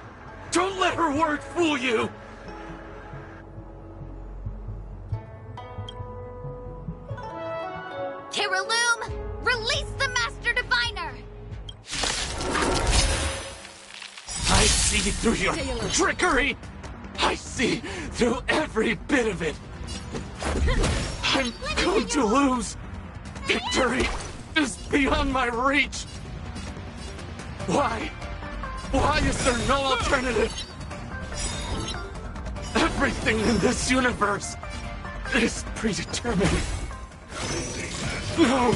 Don't let her word fool you! Kiriloom, release the Master Diviner! I see through your trickery! I see through every bit of it! I'm going to lose! Victory is beyond my reach! Why? Why is there no alternative? Everything in this universe is predetermined. No!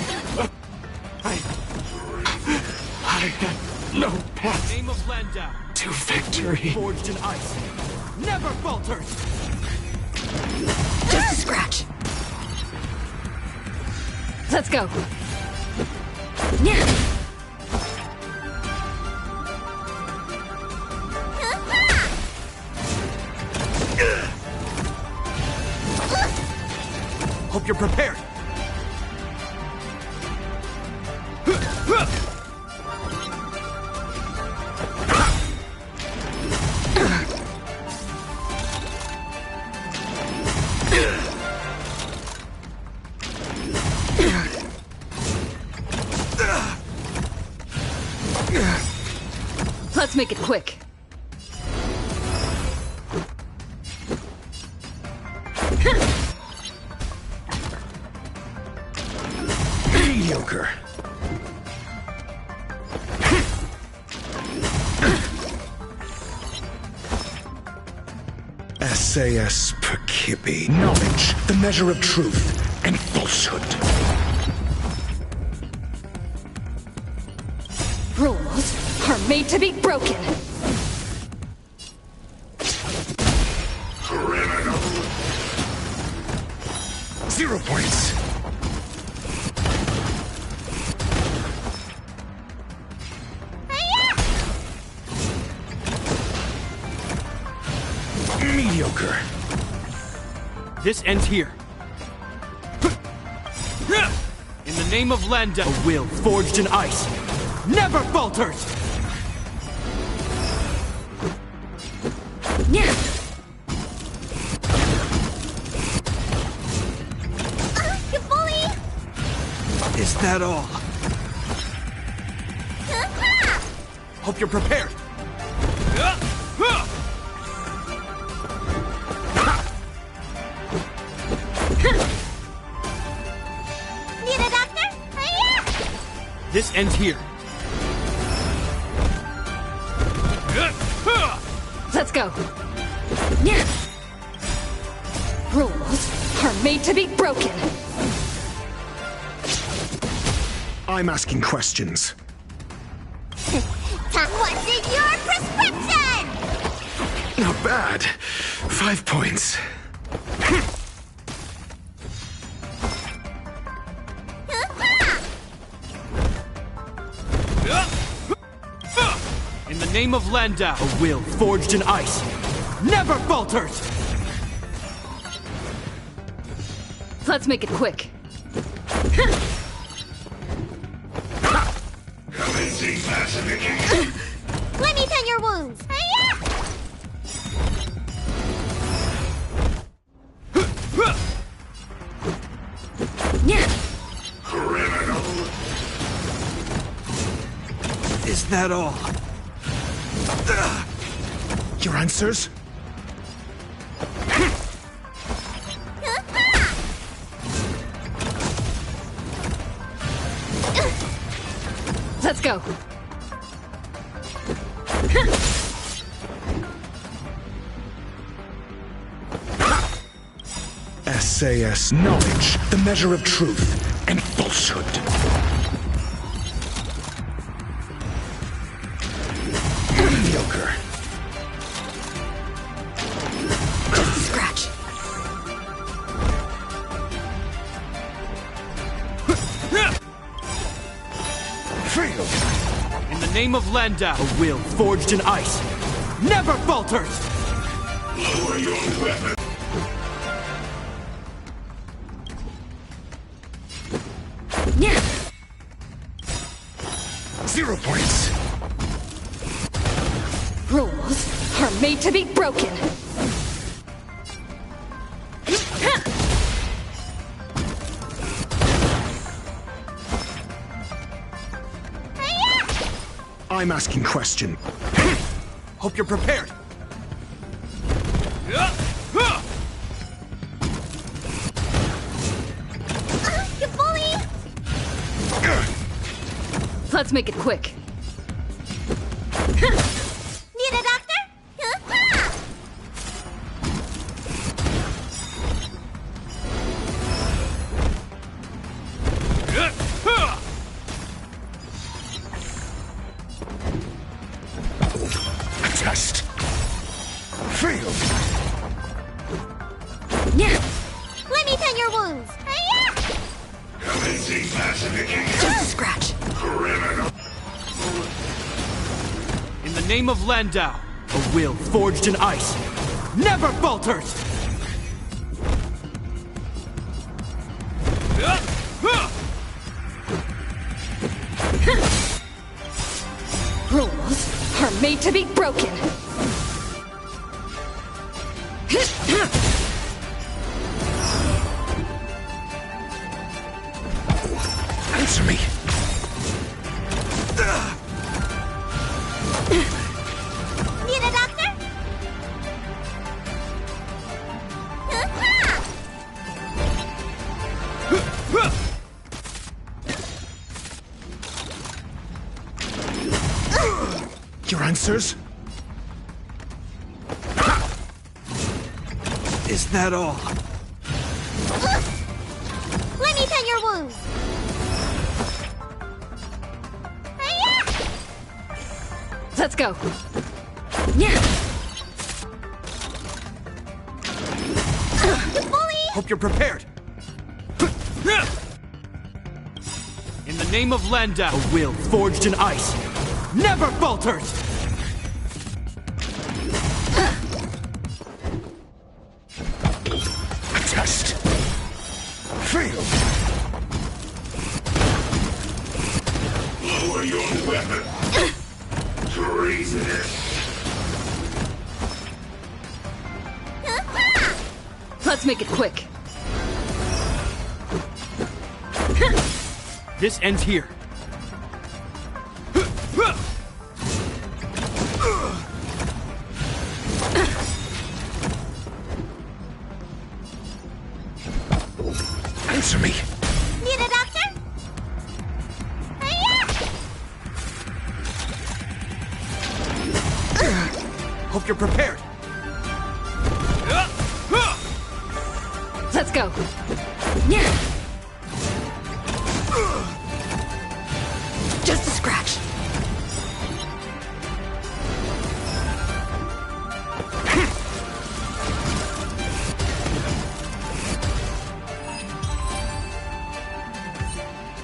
I have no path Name of Landau. to victory. Forged in ice. Never falters! Just a scratch. Let's go. Yeah. Hope you're prepared. Let's make it quick. Mediocre. SAS Perkibi. Knowledge, the measure of truth and falsehood. Rules are made to be broken. Criminal. 0 points. Mediocre. This ends here. In the name of Landau, a will forged in ice never falters! Yeah. You bully! Is that all? Hope you're prepared. Need a doctor? Hiya! This ends here. Let's go. Yeah. Rules are made to be broken. I'm asking questions. What's in your prescription? Not bad. 5 points. In the name of Landau, a will forged in ice never falters! Let's make it quick. Commencing pacification. Let me tend your wounds. Hiya! Yeah. Criminal. Is that all? Your answers? Let's go. SAS knowledge, the measure of truth and falsehood. Mediocre. Scratch. Failed. In the name of Landau, a will forged in ice never falters! Lower your weapon. 0 points. Rules are made to be broken. I'm asking question. Hope you're prepared. You bully! Let's make it quick. Need a doctor? Test. Failed. Let me tend your wounds. Commencing pacification. Just a scratch. Criminal. In the name of Landau, a will forged in ice never falters! Rules are made to be broken. Answer me. Need a doctor? Your answers? Is that all? Let me tend your wounds. Let's go. Hope you're prepared. In the name of Landau, a will forged in ice never falters! Test. Failed. Lower your weapon. Treasonous. Let's make it quick. This ends here. Answer me. Need a doctor? Hope you're prepared. Let's go. Just a scratch.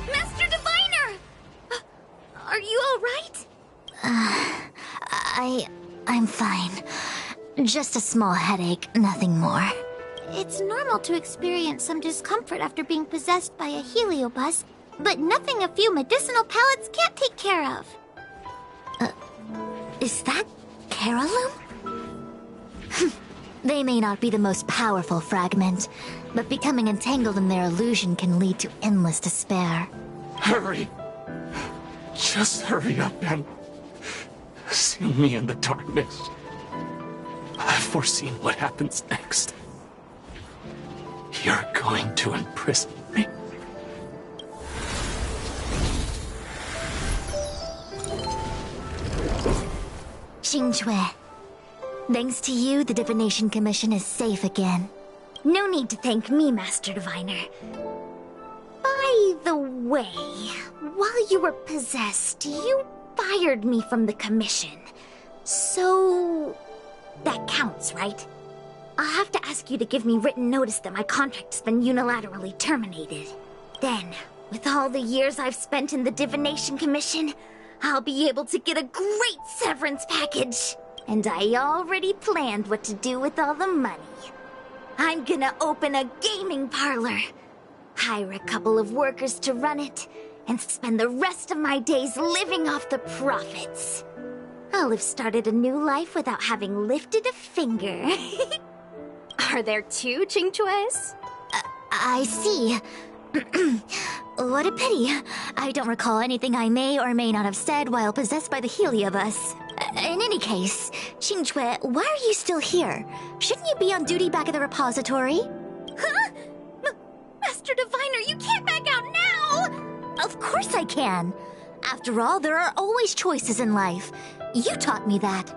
Master Diviner! Are you all right? I'm fine. Just a small headache, nothing more. It's normal to experience some discomfort after being possessed by a heliobus, but nothing a few medicinal pellets can't take care of. Is that Carolum? They may not be the most powerful fragment, but becoming entangled in their illusion can lead to endless despair. Hurry. Just hurry up and see me in the darkness. foreseen what happens next. You're going to imprison me. Xingque. Thanks to you, the Divination Commission is safe again. No need to thank me, Master Diviner. By the way, while you were possessed, you fired me from the commission. So... that counts, right? I'll have to ask you to give me written notice that my contract's been unilaterally terminated. Then, with all the years I've spent in the Divination Commission, I'll be able to get a great severance package. And I already planned what to do with all the money. I'm gonna open a gaming parlor, hire a couple of workers to run it, and spend the rest of my days living off the profits. I'll have started a new life without having lifted a finger. Are there two Qingques? I see. What a pity. I don't recall anything I may or may not have said while possessed by the Heliobus. In any case, Qingque, why are you still here? Shouldn't you be on duty back at the repository? Huh? Master Diviner, you can't back out now! Of course I can. After all, there are always choices in life. You taught me that.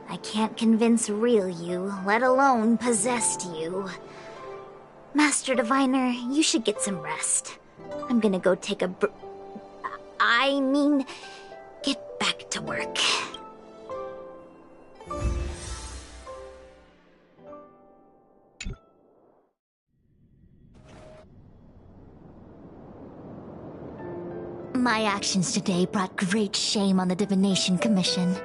I can't convince real you, let alone possessed you. Master Diviner, you should get some rest. I'm gonna go take a get back to work. My actions today brought great shame on the Divination Commission.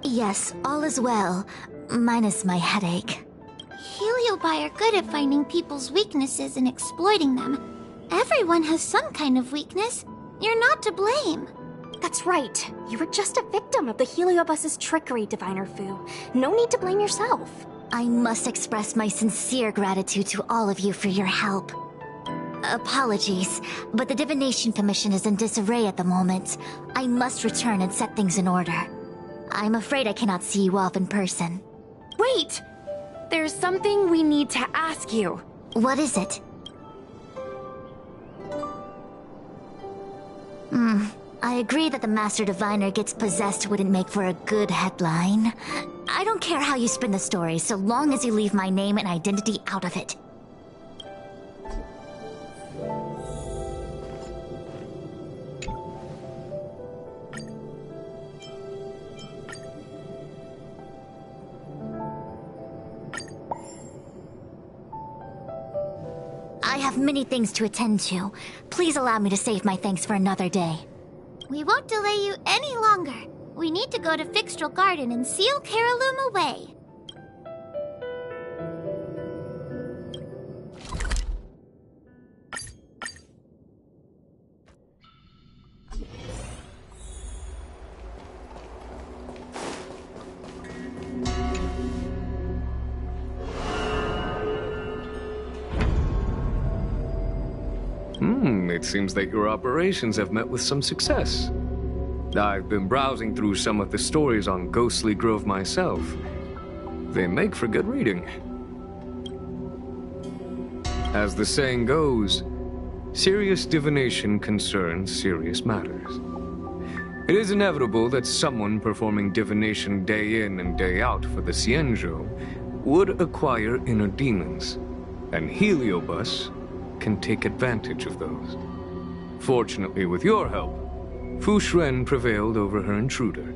Yes, all is well, minus my headache. Heliobi are good at finding people's weaknesses and exploiting them. Everyone has some kind of weakness. You're not to blame. That's right. You were just a victim of the Heliobus's trickery, Diviner Fu. No need to blame yourself. I must express my sincere gratitude to all of you for your help. Apologies, but the Divination Commission is in disarray at the moment. I must return and set things in order. I'm afraid I cannot see you off in person. Wait! There's something we need to ask you. What is it? I agree that the Master Diviner gets possessed wouldn't make for a good headline. I don't care how you spin the story, so long as you leave my name and identity out of it. I have many things to attend to. Please allow me to save my thanks for another day. We won't delay you any longer. We need to go to Fixtral Garden and seal Caraloom away. It seems that your operations have met with some success. I've been browsing through some of the stories on Ghostly Grove myself. They make for good reading. As the saying goes, serious divination concerns serious matters. It is inevitable that someone performing divination day in and day out for the Xianzhou would acquire inner demons, and Heliobus can take advantage of those. Fortunately, with your help, Fu Shren prevailed over her intruder.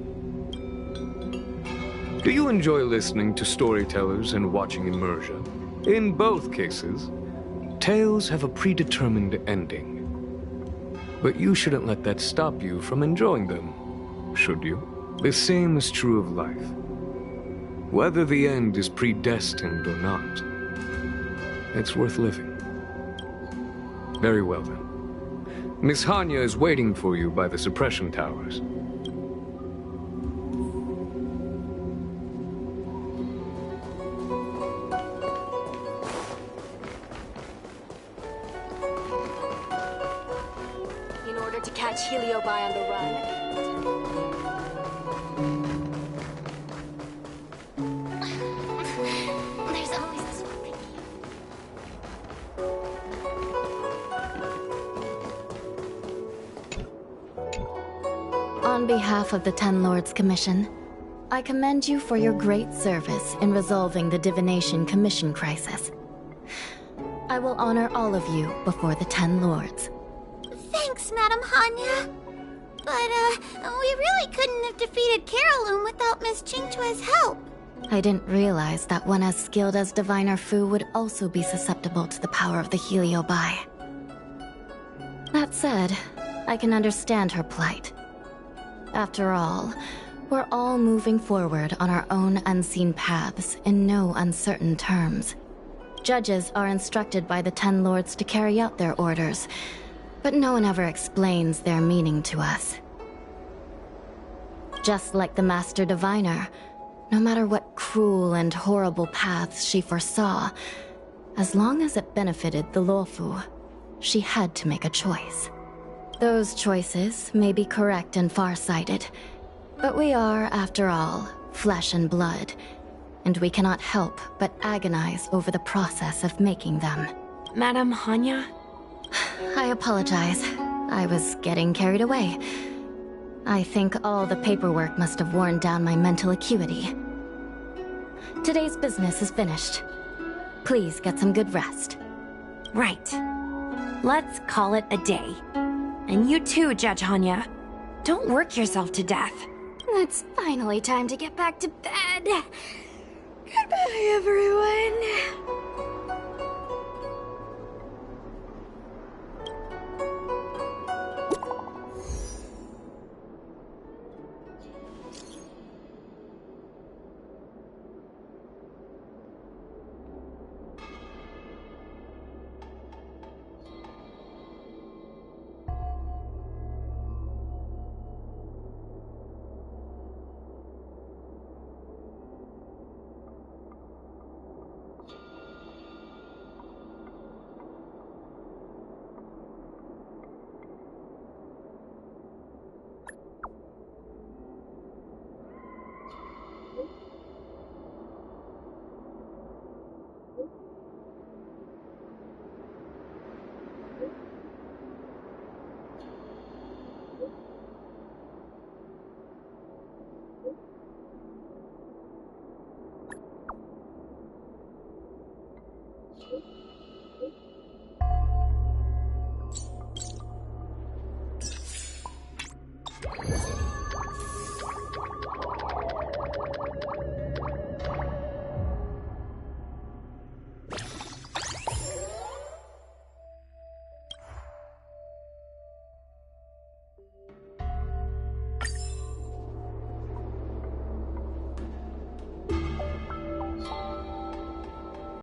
Do you enjoy listening to storytellers and watching immersion? In both cases, tales have a predetermined ending. But you shouldn't let that stop you from enjoying them, should you? The same is true of life. Whether the end is predestined or not, it's worth living. Very well then. Miss Hanya is waiting for you by the suppression towers. In order to catch Helio go by on the run. There's always this one thing. On behalf of the Ten Lords Commission, I commend you for your great service in resolving the Divination Commission crisis. I will honor all of you before the Ten Lords. Thanks, Madam Hanya. But, we really couldn't have defeated Caroloon without Miss Chingchue's help. I didn't realize that one as skilled as Diviner Fu would also be susceptible to the power of the Heliobi. That said, I can understand her plight. After all, we're all moving forward on our own unseen paths in no uncertain terms. Judges are instructed by the Ten Lords to carry out their orders, but no one ever explains their meaning to us. Just like the Master Diviner, no matter what cruel and horrible paths she foresaw, as long as it benefited the Luofu, she had to make a choice. Those choices may be correct and far-sighted, but we are, after all, flesh and blood, and we cannot help but agonize over the process of making them. Madam Hanya? I apologize. I was getting carried away. I think all the paperwork must have worn down my mental acuity. Today's business is finished. Please get some good rest. Right. Let's call it a day. And you too, Judge Hanya. Don't work yourself to death. It's finally time to get back to bed. Goodbye, everyone.